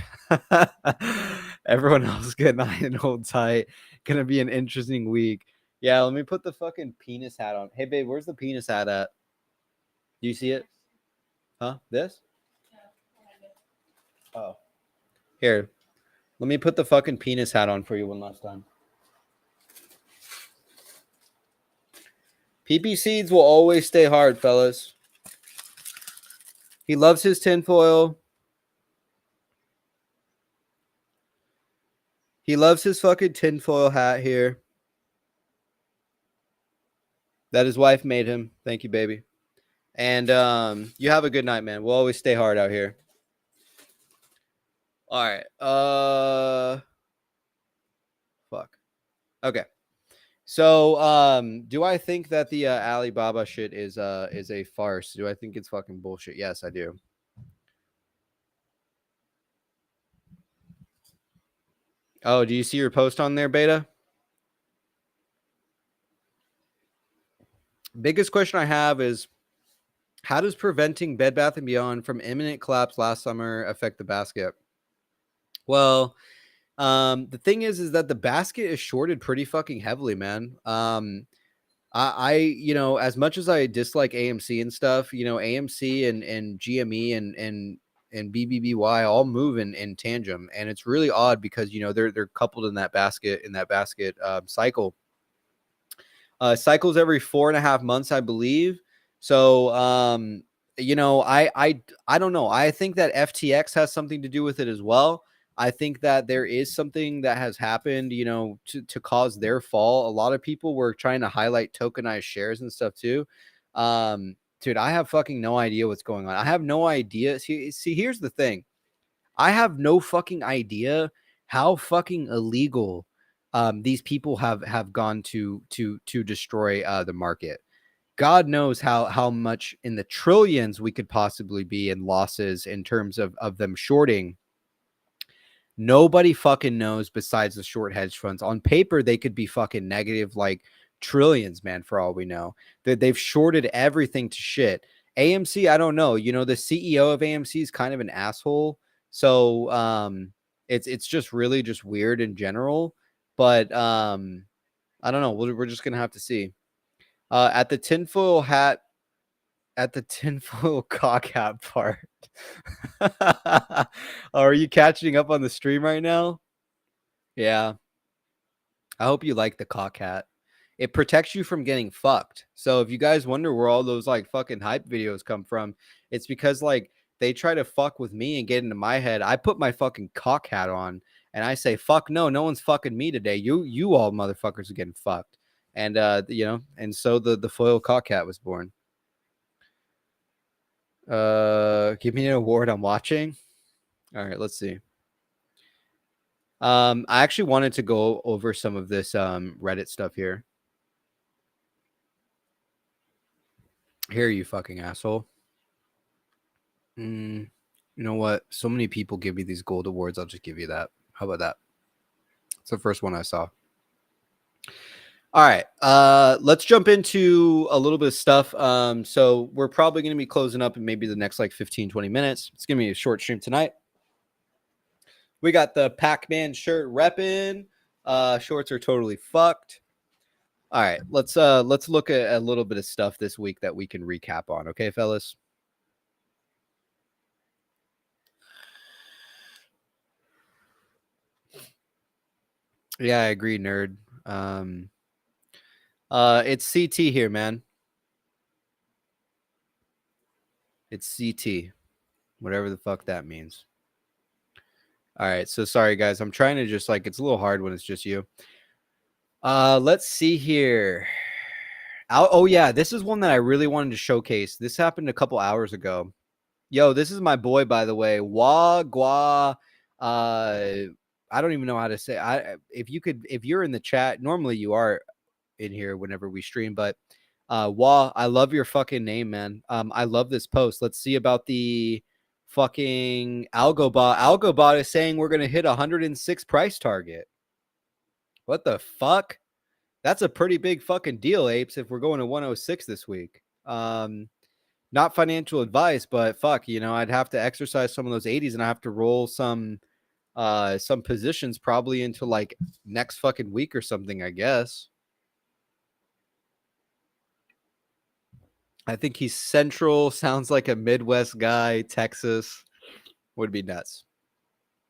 Everyone else good night and hold tight. Gonna be an interesting week. Yeah, let me put the fucking penis hat on. Hey babe, where's the penis hat at? Do you see it? Huh? This? Oh. Here. Let me put the fucking penis hat on for you one last time. PP seeds will always stay hard, fellas. He loves his tinfoil. He loves his fucking tinfoil hat here. That his wife made him. Thank you, baby. And you have a good night, man. We'll always stay hard out here. All right. Fuck. Okay. So do I think that the Alibaba shit is a farce? Do I think it's fucking bullshit? Yes, I do. Oh, do you see your post on there, Beta? Biggest question I have is, how does preventing Bed Bath & Beyond from imminent collapse last summer affect the basket? Well, the thing is that the basket is shorted pretty fucking heavily, man. I as much as I dislike AMC and stuff, AMC and GME and BBBY all move in tandem, and it's really odd because they're coupled in that basket cycle. Cycles every 4.5 months, I believe. So I don't know. I think that FTX has something to do with it as well. I think that there is something that has happened, to cause their fall. A lot of people were trying to highlight tokenized shares and stuff too. Dude, I have fucking no idea what's going on. I have no idea. See, here's the thing. I have no fucking idea how fucking illegal these people have gone to destroy the market. God knows how much in the trillions we could possibly be in losses in terms of them shorting. Nobody fucking knows besides the short hedge funds. On paper, they could be fucking negative like trillions, man, for all we know. They've shorted everything to shit. AMC, I don't know. The CEO of AMC is kind of an asshole. So it's just really just weird in general. But I don't know. We're just gonna have to see. At the tinfoil cock hat part. Are you catching up on the stream right now? Yeah. I hope you like the cock hat. It protects you from getting fucked. So if you guys wonder where all those like fucking hype videos come from, it's because like they try to fuck with me and get into my head. I put my fucking cock hat on and I say, fuck no one's fucking me today. You all motherfuckers are getting fucked. And and so the foil cock hat was born. Give me an award I'm watching. All right, let's see. I actually wanted to go over some of this Reddit stuff here. Here, you fucking asshole. You know what? So many people give me these gold awards. I'll just give you that. How about that? It's the first one I saw. All right. Let's jump into a little bit of stuff. So we're probably going to be closing up in maybe the next like 15, 20 minutes. It's going to be a short stream tonight. We got the Pac-Man shirt repping. Shorts are totally fucked. All right, let's look at a little bit of stuff this week that we can recap on. Okay, fellas. Yeah, I agree, nerd. It's CT here, man. It's CT, whatever the fuck that means. All right, so sorry guys, I'm trying to just like it's a little hard when it's just you. Let's see here. Oh yeah, this is one that I really wanted to showcase. This happened a couple hours ago. Yo, this is my boy, by the way. Wagwa. I don't even know how to say. If you're in the chat, normally you are in here whenever we stream, but I love your fucking name, man. I love this post. Let's see about the fucking Algobot. Algobot is saying we're gonna hit 106 price target. What the fuck? That's a pretty big fucking deal, apes. If we're going to 106 this week. Not financial advice, but fuck, I'd have to exercise some of those 80s and I have to roll some positions probably into like next fucking week or something, I guess. I think he's central, sounds like a Midwest guy, Texas. Would be nuts.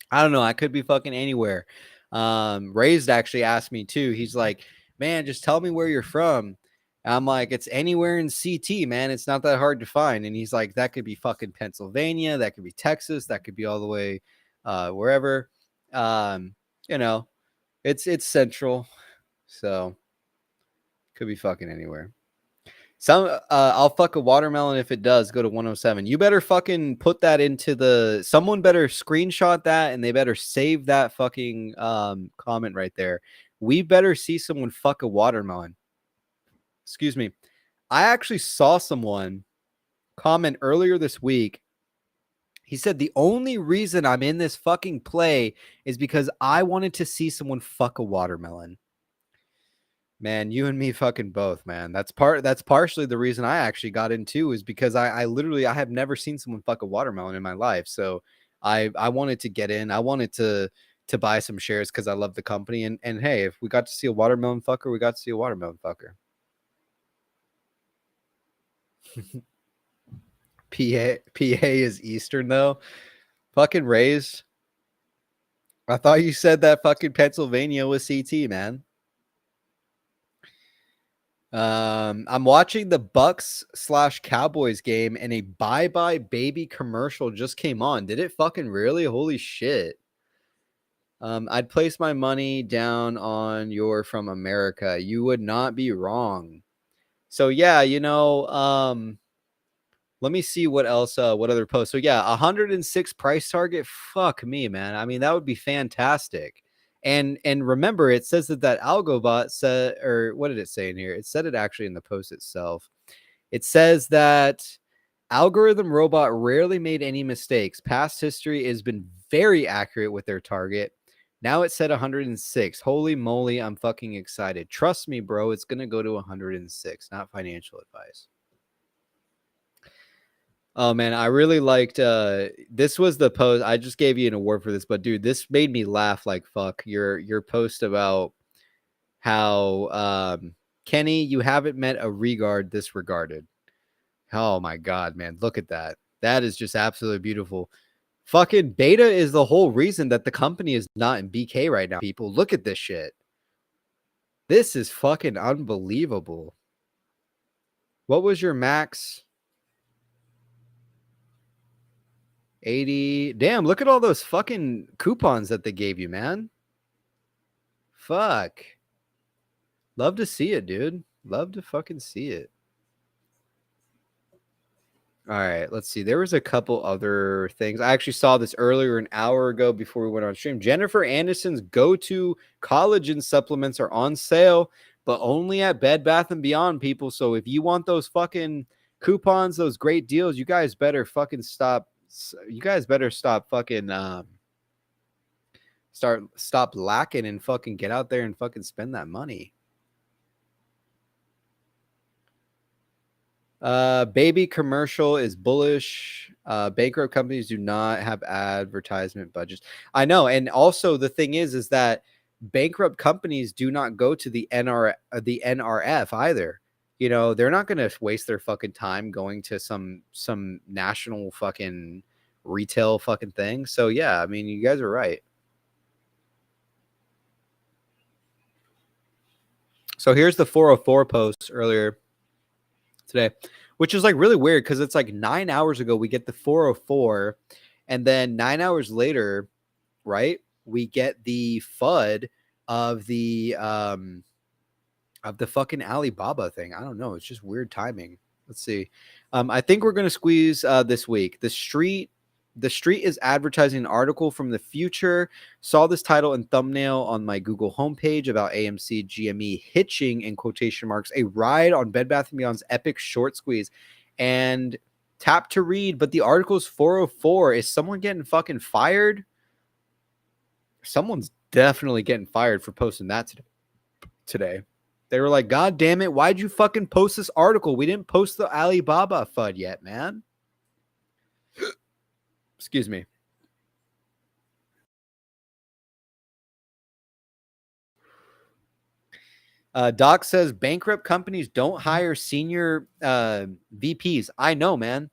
I don't know. I could be fucking anywhere. Raised actually asked me too. He's like, man, just tell me where you're from. I'm like, it's anywhere in CT, man. It's not that hard to find. And he's like, that could be fucking Pennsylvania. That could be Texas. That could be all the way wherever. It's central. So could be fucking anywhere. I'll fuck a watermelon if it does go to 107. You better fucking put that into someone better screenshot that and they better save that fucking comment right there. We better see someone fuck a watermelon. Excuse me. I actually saw someone comment earlier this week. He said the only reason I'm in this fucking play is because I wanted to see someone fuck a watermelon. Man, you and me fucking both, man. That's partially the reason I actually got into is because I literally I have never seen someone fuck a watermelon in my life. So I wanted to get in. I wanted to buy some shares because I love the company. And hey, if we got to see a watermelon fucker, we got to see a watermelon fucker. PA is Eastern though. Fucking raised. I thought you said that fucking Pennsylvania was CT, man. I'm watching the Bucks/Cowboys game and a Bye Bye Baby commercial just came on. Did it fucking really? Holy shit. I'd place my money down on you're from America. You would not be wrong. So yeah, let me see what else, what other posts. So yeah, 106 price target. Fuck me, man. I mean, that would be fantastic. And remember, it says that Algobot said, or what did it say in here? It said it actually in the post itself. It says that algorithm robot rarely made any mistakes. Past history has been very accurate with their target. Now it said 106. Holy moly, I'm fucking excited. Trust me, bro. It's going to go to 106, not financial advice. Oh man, I really liked this was the post. I just gave you an award for this, but dude, this made me laugh like fuck. Your post about how Kenny, you haven't met a regard disregarded. Oh my god, man, look at that. That is just absolutely beautiful. Fucking Beta is the whole reason that the company is not in BK right now. People, look at this shit. This is fucking unbelievable. What was your max? 80. Damn, look at all those fucking coupons that they gave you, man. Fuck. Love to see it, dude. Love to fucking see it. All right, let's see. There was a couple other things. I actually saw this earlier an hour ago before we went on stream. Jennifer Aniston's go-to collagen supplements are on sale, but only at Bed Bath & Beyond, people. So if you want those fucking coupons, those great deals, you guys better fucking stop. You guys better stop fucking stop lacking and fucking get out there and fucking spend that money. Baby commercial is bullish. Bankrupt companies do not have advertisement budgets. I know, and also the thing is that bankrupt companies do not go to the NRF either. You know, they're not going to waste their fucking time going to some national fucking retail fucking thing. So yeah, I mean, you guys are right. So here's the 404 post earlier today, which is like really weird because it's like 9 hours ago we get the 404, and then 9 hours later, right, we get the FUD of the fucking Alibaba thing. I don't know. It's just weird timing. Let's see. I think we're gonna squeeze this week. The Street is advertising an article from the future. Saw this title and thumbnail on my Google homepage about AMC GME hitching, in quotation marks, a ride on Bed Bath & Beyond's epic short squeeze, and tap to read. But the article's 404. Is someone getting fucking fired? Someone's definitely getting fired for posting that today. They were like, God damn it, why'd you fucking post this article? We didn't post the Alibaba FUD yet, man. Excuse me. Doc says bankrupt companies don't hire senior VPs. I know, man.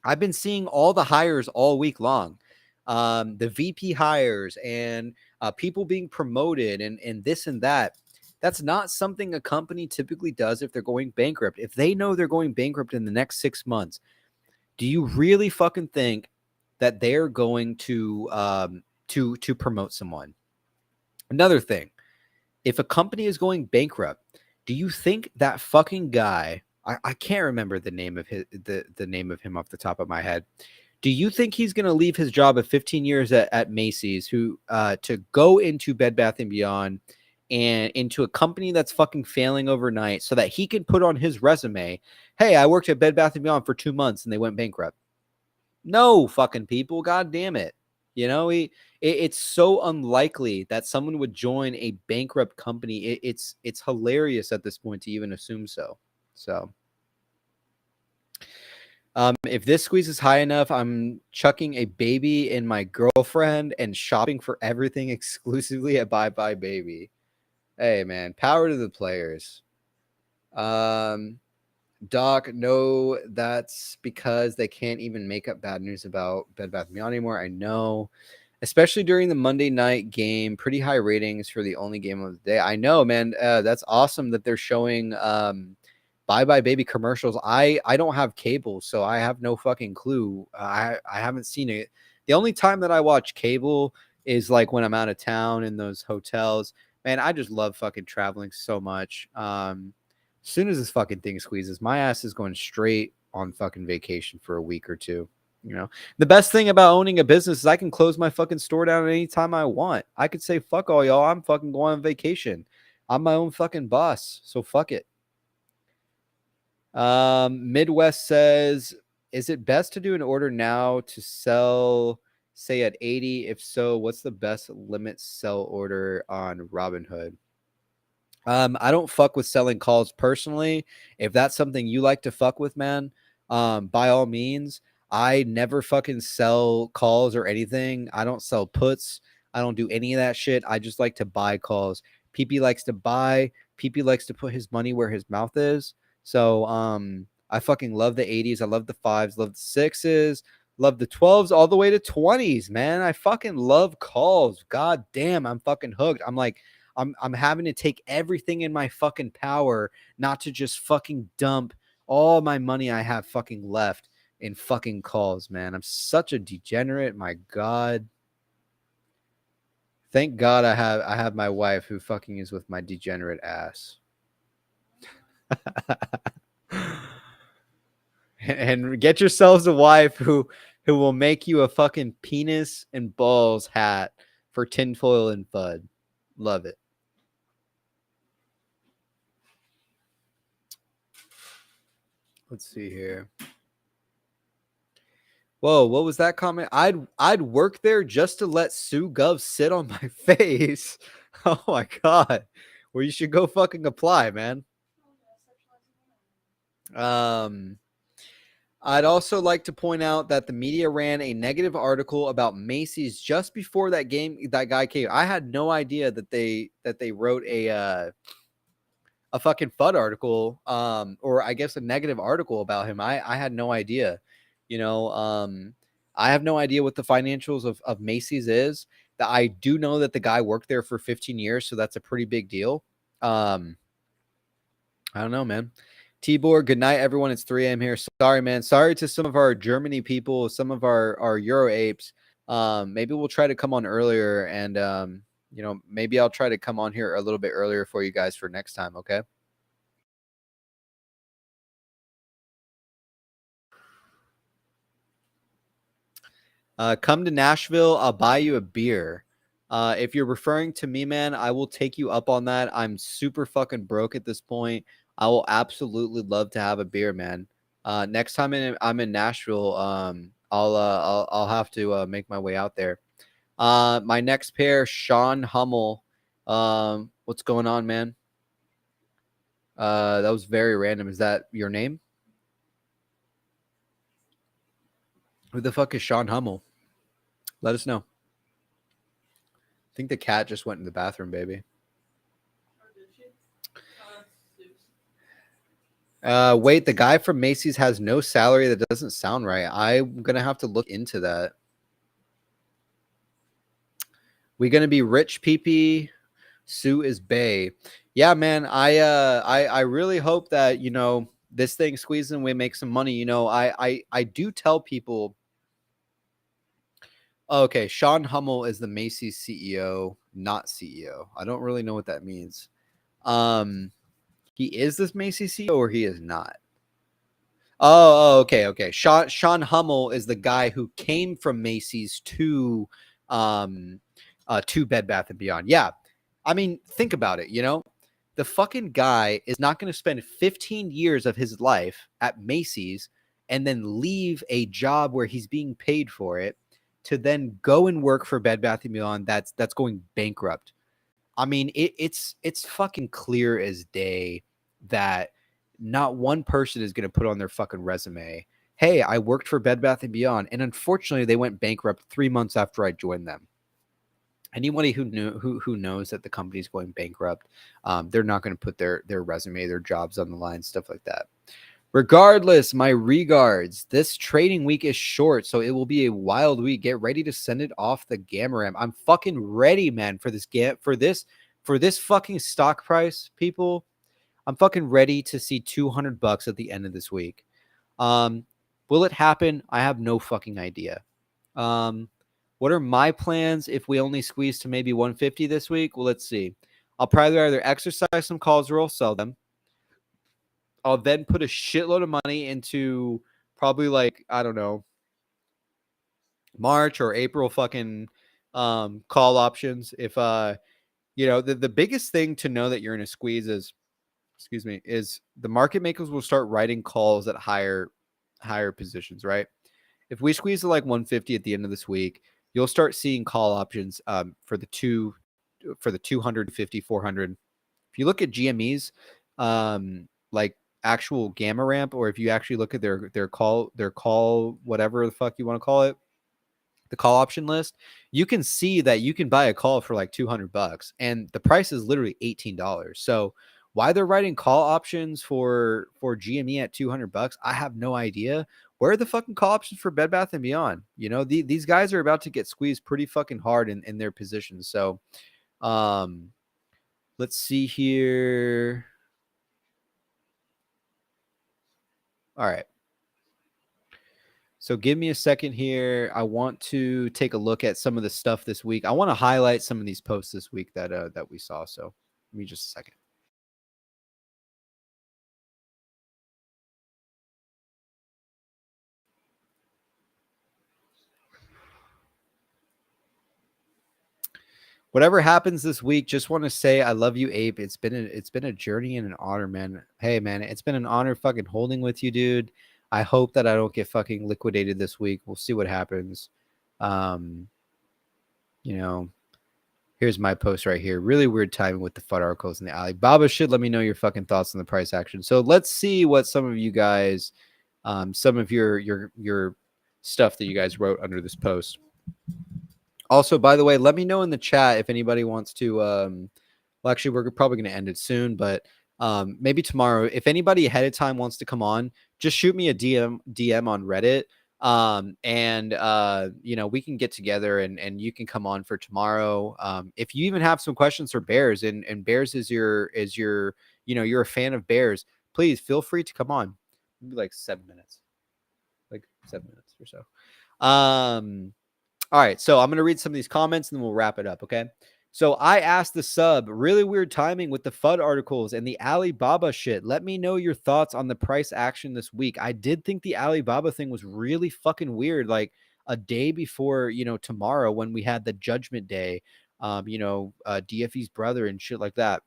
I've been seeing all the hires all week long. The VP hires and people being promoted and this and that. That's not something a company typically does if they're going bankrupt. If they know they're going bankrupt in the next 6 months, do you really fucking think that they're going to promote someone? Another thing, if a company is going bankrupt, do you think that fucking guy? I can't remember the name of the name of him off the top of my head. Do you think he's going to leave his job of 15 years at Macy's to go into Bed Bath & Beyond and into a company that's fucking failing overnight so that he can put on his resume, hey, I worked at Bed Bath & Beyond for 2 months and they went bankrupt? No, fucking people. God damn it. You know, it's so unlikely that someone would join a bankrupt company. It's hilarious at this point to even assume so. So if this squeeze is high enough, I'm chucking a baby in my girlfriend and shopping for everything exclusively at Bye Bye Baby. Hey, man, power to the players. Doc, no, that's because they can't even make up bad news about Bed Bath & Beyond anymore. I know, especially during the Monday night game, pretty high ratings for the only game of the day. I know, man. That's awesome that they're showing Bye Bye Baby commercials. I don't have cable, so I have no fucking clue. I haven't seen it. The only time that I watch cable is like when I'm out of town in those hotels. Man, I just love fucking traveling so much. As soon as this fucking thing squeezes, my ass is going straight on fucking vacation for a week or two. You know, the best thing about owning a business is I can close my fucking store down at any time I want. I could say, fuck all y'all, I'm fucking going on vacation. I'm my own fucking boss. So fuck it. Midwest says, is it best to do an order now to sell, say, at 80? If so, what's the best limit sell order on Robinhood? I don't fuck with selling calls personally. If that's something you like to fuck with, man, by all means. I never fucking sell calls or anything. I don't sell puts. I don't do any of that shit. I just like to buy calls. PP likes to buy. PP likes to put his money where his mouth is. So I fucking love the 80s. I love the 5s, love the 6s, love the 12s, all the way to 20s, man. I fucking love calls. God damn, I'm fucking hooked. I'm having to take everything in my fucking power not to just fucking dump all my money I have fucking left in fucking calls, man. I'm such a degenerate. My God. Thank God I have my wife who fucking is with my degenerate ass. And get yourselves a wife who will make you a fucking penis and balls hat for tinfoil and FUD. Love it. Let's see here. Whoa, what was that comment? I'd work there just to let Sue Gov sit on my face. Oh my God. Well, you should go fucking apply, man. I'd also like to point out that the media ran a negative article about Macy's just before that guy came. I had no idea that they wrote a fucking FUD article, or I guess a negative article about him. I had no idea. You know, I have no idea what the financials of Macy's is. That I do know that the guy worked there for 15 years, so that's a pretty big deal. I don't know, man. Tibor, good night, everyone. It's 3 a.m. here. Sorry, man. Sorry to some of our Germany people, some of our Euro apes. Maybe we'll try to come on earlier, and maybe I'll try to come on here a little bit earlier for you guys for next time. Okay. Come to Nashville. I'll buy you a beer. If you're referring to me, man, I will take you up on that. I'm super fucking broke at this point. I will absolutely love to have a beer, man. Next time I'm in Nashville, I'll have to make my way out there. My next pair, Sean Hummel. What's going on, man? That was very random. Is that your name? Who the fuck is Sean Hummel? Let us know. I think the cat just went in the bathroom, baby. Wait, the guy from Macy's has no salary. That doesn't sound right. I'm gonna have to look into that. We gonna be rich, PP. Sue is Bay. Yeah, man. I really hope that this thing squeezes and we make some money. I do tell people. Okay, Sean Hummel is the Macy's CEO, not CEO. I don't really know what that means. He is this Macy's CEO or he is not? Okay. Sean Hummel is the guy who came from Macy's to Bed Bath and Beyond. Yeah, I mean, think about it. The fucking guy is not going to spend 15 years of his life at Macy's and then leave a job where he's being paid for it to then go and work for Bed Bath and Beyond. That's going bankrupt. I mean, it's fucking clear as day that not one person is going to put on their fucking resume, hey, I worked for Bed Bath & Beyond, and unfortunately, they went bankrupt 3 months after I joined them. Anybody who knows that the company's going bankrupt, they're not going to put their resume, their jobs on the line, stuff like that. Regardless, my regards. This trading week is short, so it will be a wild week. Get ready to send it off the gamma ram. I'm fucking ready, man, for this fucking stock price, people. I'm fucking ready to see $200 at the end of this week. Will it happen? I have no fucking idea. What are my plans if we only squeeze to maybe 150 this week? Well, let's see. I'll probably either exercise some calls or I'll sell them. I'll then put a shitload of money into probably I don't know, March or April fucking call options. If the biggest thing to know that you're in a squeeze is the market makers will start writing calls at higher positions, right? If we squeeze to 150 at the end of this week, you'll start seeing call options for the 250, 400. If you look at GME's actual gamma ramp, or if you actually look at their call, whatever the fuck you want to call it, the call option list, you can see that you can buy a call for $200 and the price is literally $18. So why they're writing call options for GME at $200, I have no idea. Where are the fucking call options for Bed Bath and Beyond? These guys are about to get squeezed pretty fucking hard in their positions. So let's see here. All right. So give me a second here. I want to take a look at some of the stuff this week. I want to highlight some of these posts this week that we saw. So give me just a second. Whatever happens this week, just want to say I love you, Ape. It's been a journey and an honor, man. Hey, man, it's been an honor fucking holding with you, dude. I hope that I don't get fucking liquidated this week. We'll see what happens. Here's my post right here. Really weird timing with the FUD articles and the Alibaba shit. Let me know your fucking thoughts on the price action. So let's see what some of you guys, some of your stuff that you guys wrote under this post. Also, by the way, let me know in the chat if anybody wants to. Well, actually, we're probably going to end it soon, but maybe tomorrow. If anybody ahead of time wants to come on, just shoot me a DM on Reddit. You know, we can get together and you can come on for tomorrow. If you even have some questions for Bears and Bears is your, you know, you're a fan of Bears, please feel free to come on. Maybe like 7 minutes, like 7 minutes or so. All right, so I'm going to read some of these comments and then we'll wrap it up, okay? So I asked the sub, really weird timing with the FUD articles and the Alibaba shit. Let me know your thoughts on the price action this week. I did think the Alibaba thing was really fucking weird, like a day before, you know, tomorrow when we had the Judgment Day, you know, DFE's brother and shit like that.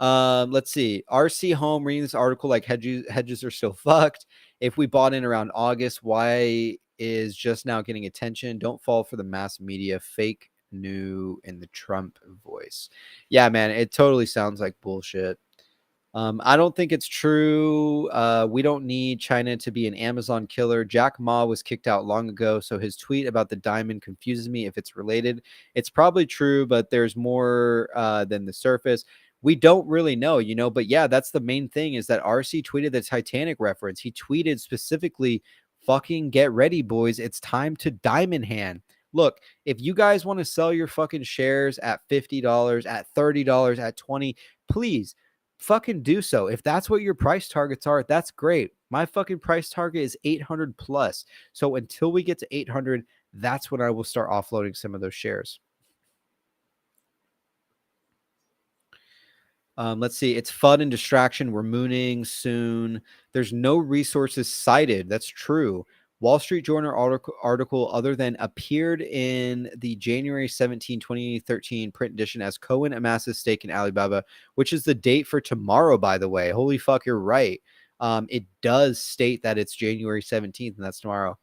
Let's see. RC Home reading this article like hedges are still fucked. If we bought in around August, why is just now getting attention? Don't fall for the mass media fake new in the Trump voice. Yeah, man, it totally sounds like bullshit. I don't think it's true. We don't need China to be an Amazon killer. Jack Ma was kicked out long ago, so his tweet about the diamond confuses me if it's related. It's probably true, but there's more than the surface. We don't really know, you know, but yeah, that's the main thing is that RC tweeted the Titanic reference. He tweeted specifically, fucking get ready, boys. It's time to diamond hand. Look, if you guys want to sell your fucking shares at $50, at $30, at 20, please fucking do so. If that's what your price targets are, that's great. My fucking price target is 800 plus. So until we get to 800, that's when I will start offloading some of those shares. Let's see. It's fun and distraction. We're mooning soon. There's no resources cited. That's true. Wall Street Journal article other than appeared in the January 17, 2013 print edition as Cohen amasses stake in Alibaba, which is the date for tomorrow, by the way. Holy fuck, you're right. It does state that it's January 17th, and that's tomorrow.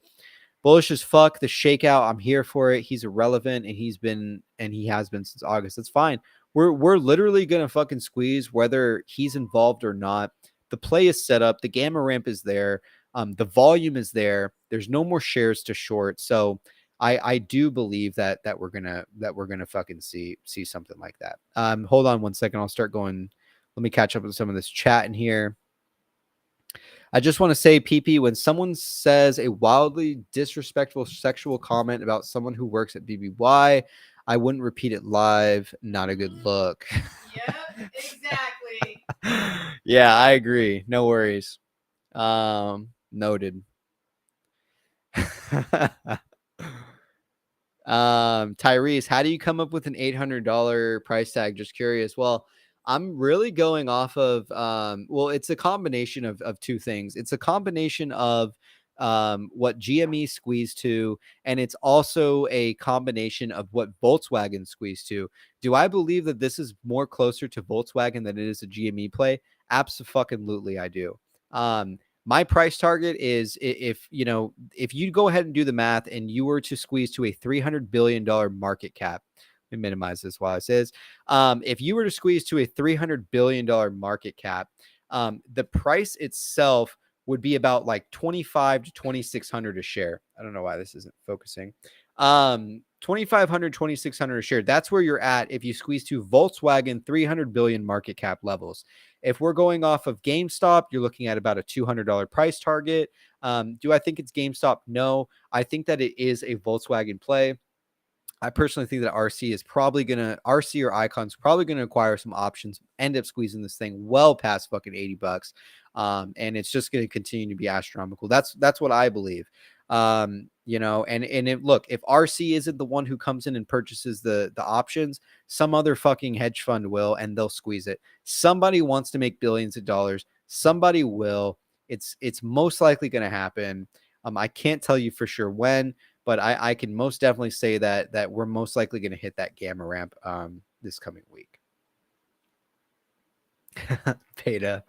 Bullish as fuck. The shakeout. I'm here for it. He's irrelevant, and he has been since August. That's fine. We're literally gonna fucking squeeze whether he's involved or not. The play is set up. The gamma ramp is there. The volume is there. There's no more shares to short. So I do believe that we're gonna fucking see something like that. Hold on one second. I'll start going. Let me catch up with some of this chat in here. I just want to say, PP, when someone says a wildly disrespectful sexual comment about someone who works at BBBY, I wouldn't repeat it live. Not a good look. Yep, exactly. Yeah, I agree. No worries. Noted. Tyrese, how do you come up with an $800 price tag? Just curious. Well, I'm really going off of well, it's a combination of two things. It's a combination of what GME squeezed to, and it's also a combination of what Volkswagen squeezed to. Do I believe that this is more closer to Volkswagen than it is a GME play? Absolutely, I do. My price target is if you go ahead and do the math and you were to squeeze to a $300 billion market cap. Let me minimize this while it says, if you were to squeeze to a $300 billion market cap, the price itself would be about like 25 to 2,600 a share. I don't know why this isn't focusing. 2,500, 2,600 a share. That's where you're at if you squeeze to Volkswagen 300 billion market cap levels. If we're going off of GameStop, you're looking at about a $200 price target. Do I think it's GameStop? No. I think that it is a Volkswagen play. I personally think that RC or Icon's probably going to acquire some options, end up squeezing this thing well past fucking $80. And it's just going to continue to be astronomical. That's what I believe. And look, if RC isn't the one who comes in and purchases the options, some other fucking hedge fund will, and they'll squeeze it. Somebody wants to make billions of dollars. Somebody will. It's most likely going to happen. I can't tell you for sure when, but I can most definitely say that we're most likely going to hit that gamma ramp this coming week. Beta.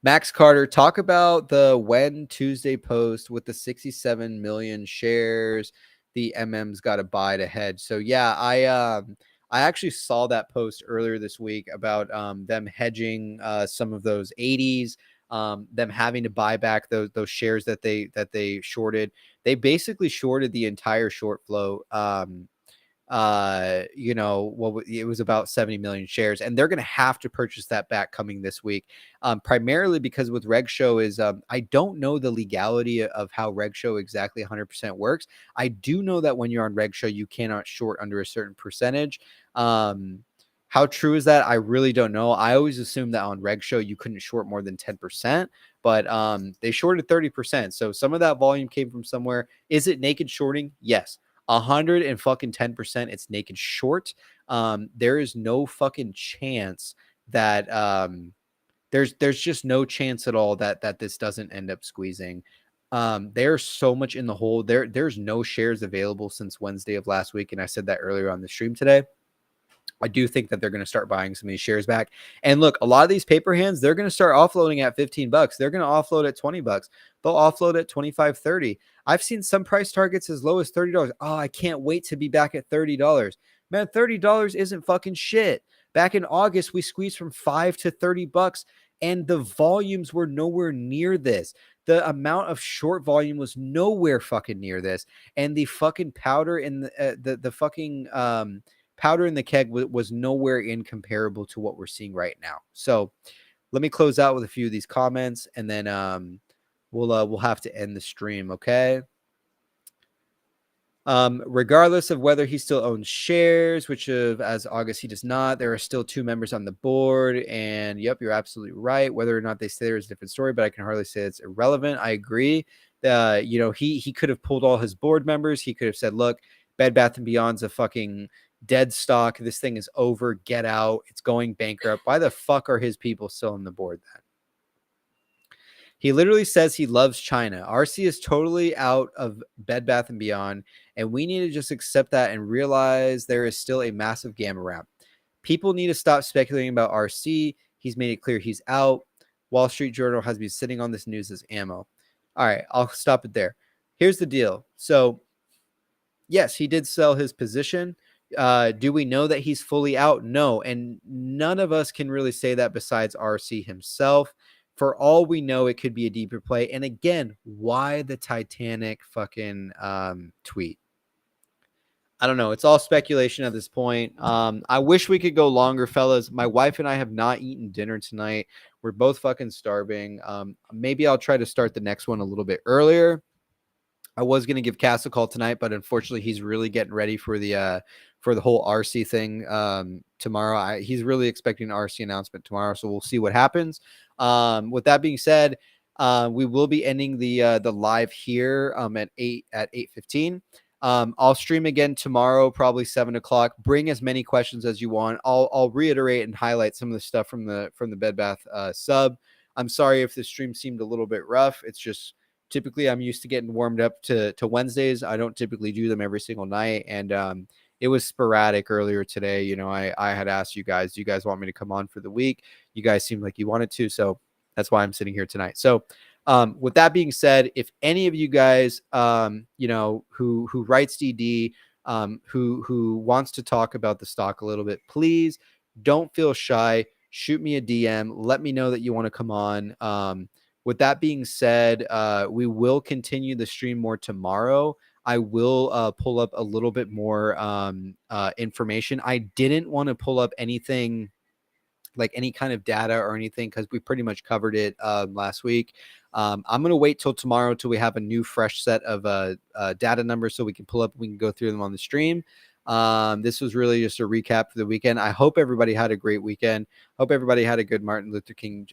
Max Carter, talk about the When Tuesday post with the 67 million shares. the MM's got to buy to hedge. So yeah, I actually saw that post earlier this week about them hedging some of those 80s, them having to buy back those shares that they shorted. They basically shorted the entire short flow. It was about 70 million shares, and they're going to have to purchase that back coming this week, primarily because with Reg Show is I don't know the legality of how Reg Show exactly 100% works. I do know that when you're on Reg Show, you cannot short under a certain percentage. How true is that? I really don't know. I always assumed that on Reg Show you couldn't short more than 10%, but they shorted 30%. So some of that volume came from somewhere. Is it naked shorting? Yes. 110%. It's naked short. There is no fucking chance that there's just no chance at all that this doesn't end up squeezing. There's so much in the hole. There's no shares available since Wednesday of last week, and I said that earlier on the stream today. I do think that they're going to start buying some of these shares back. And look, a lot of these paper hands, they're going to start offloading at $15. They're going to offload at $20. They'll offload at 25, 30. I've seen some price targets as low as $30. Oh, I can't wait to be back at $30. Man, $30 isn't fucking shit. Back in August, we squeezed from $5 to $30, and the volumes were nowhere near this. The amount of short volume was nowhere fucking near this. And the fucking powder in the fucking powder in the keg was nowhere incomparable to what we're seeing right now. So let me close out with a few of these comments, and then we'll have to end the stream. Okay. Regardless of whether he still owns shares, which as August he does not, there are still 2 members on the board. And yep, you're absolutely right. Whether or not they stay there is a different story, but I can hardly say it's irrelevant. I agree. He could have pulled all his board members. He could have said, look, Bed Bath & Beyond's a fucking dead stock. This thing is over. Get out. It's going bankrupt. Why the fuck are his people still on the board then? He literally says he loves China. RC is totally out of Bed Bath & Beyond, and we need to just accept that and realize there is still a massive gamma wrap. People need to stop speculating about RC. He's made it clear he's out. Wall Street Journal has been sitting on this news as ammo. All right, I'll stop it there. Here's the deal. So, yes, he did sell his position. Do we know that he's fully out? No, and none of us can really say that besides RC himself. For all we know, it could be a deeper play. And again, why the Titanic fucking tweet? I don't know. It's all speculation at this point. I wish we could go longer, fellas. My wife and I have not eaten dinner tonight. We're both fucking starving. Maybe I'll try to start the next one a little bit earlier. I was going to give Cass a call tonight, but unfortunately he's really getting ready for the whole RC thing tomorrow. He's really expecting an RC announcement tomorrow, so we'll see what happens. With that being said, we will be ending the live here at 8:15. I'll stream again tomorrow, probably 7:00. Bring as many questions as you want. I'll reiterate and highlight some of the stuff from the Bed Bath sub. I'm sorry if the stream seemed a little bit rough. It's just typically I'm used to getting warmed up to Wednesdays. I don't typically do them every single night. And it was sporadic earlier today. You know, I had asked you guys, do you guys want me to come on for the week? You guys seemed like you wanted to. So that's why I'm sitting here tonight. So with that being said, if any of you guys, who writes DD, who wants to talk about the stock a little bit, please don't feel shy. Shoot me a DM. Let me know that you want to come on. With that being said, we will continue the stream more tomorrow. I will pull up a little bit more information. I didn't want to pull up anything like any kind of data or anything because we pretty much covered it last week. I'm going to wait till tomorrow till we have a new fresh set of data numbers so we can pull up, we can go through them on the stream. This was really just a recap for the weekend. I hope everybody had a great weekend. Hope everybody had a good Martin Luther King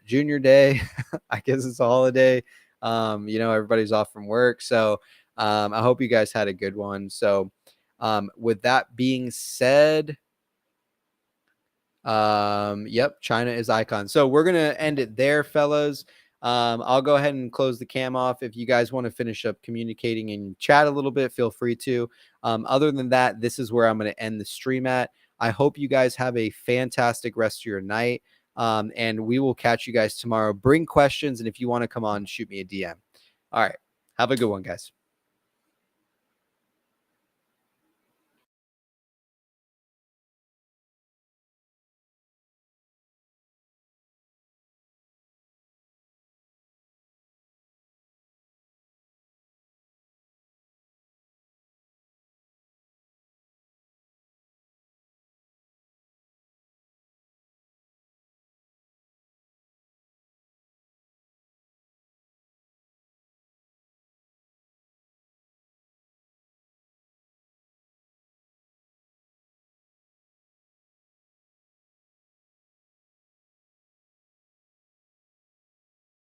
Jr. Day. I guess it's a holiday. Everybody's off from work. So I hope you guys had a good one. So with that being said, China is icon. So we're going to end it there, fellas. I'll go ahead and close the cam off. If you guys want to finish up communicating and chat a little bit, feel free to. Other than that, this is where I'm going to end the stream at. I hope you guys have a fantastic rest of your night. And we will catch you guys tomorrow. Bring questions. And if you want to come on, shoot me a DM. All right. Have a good one, guys.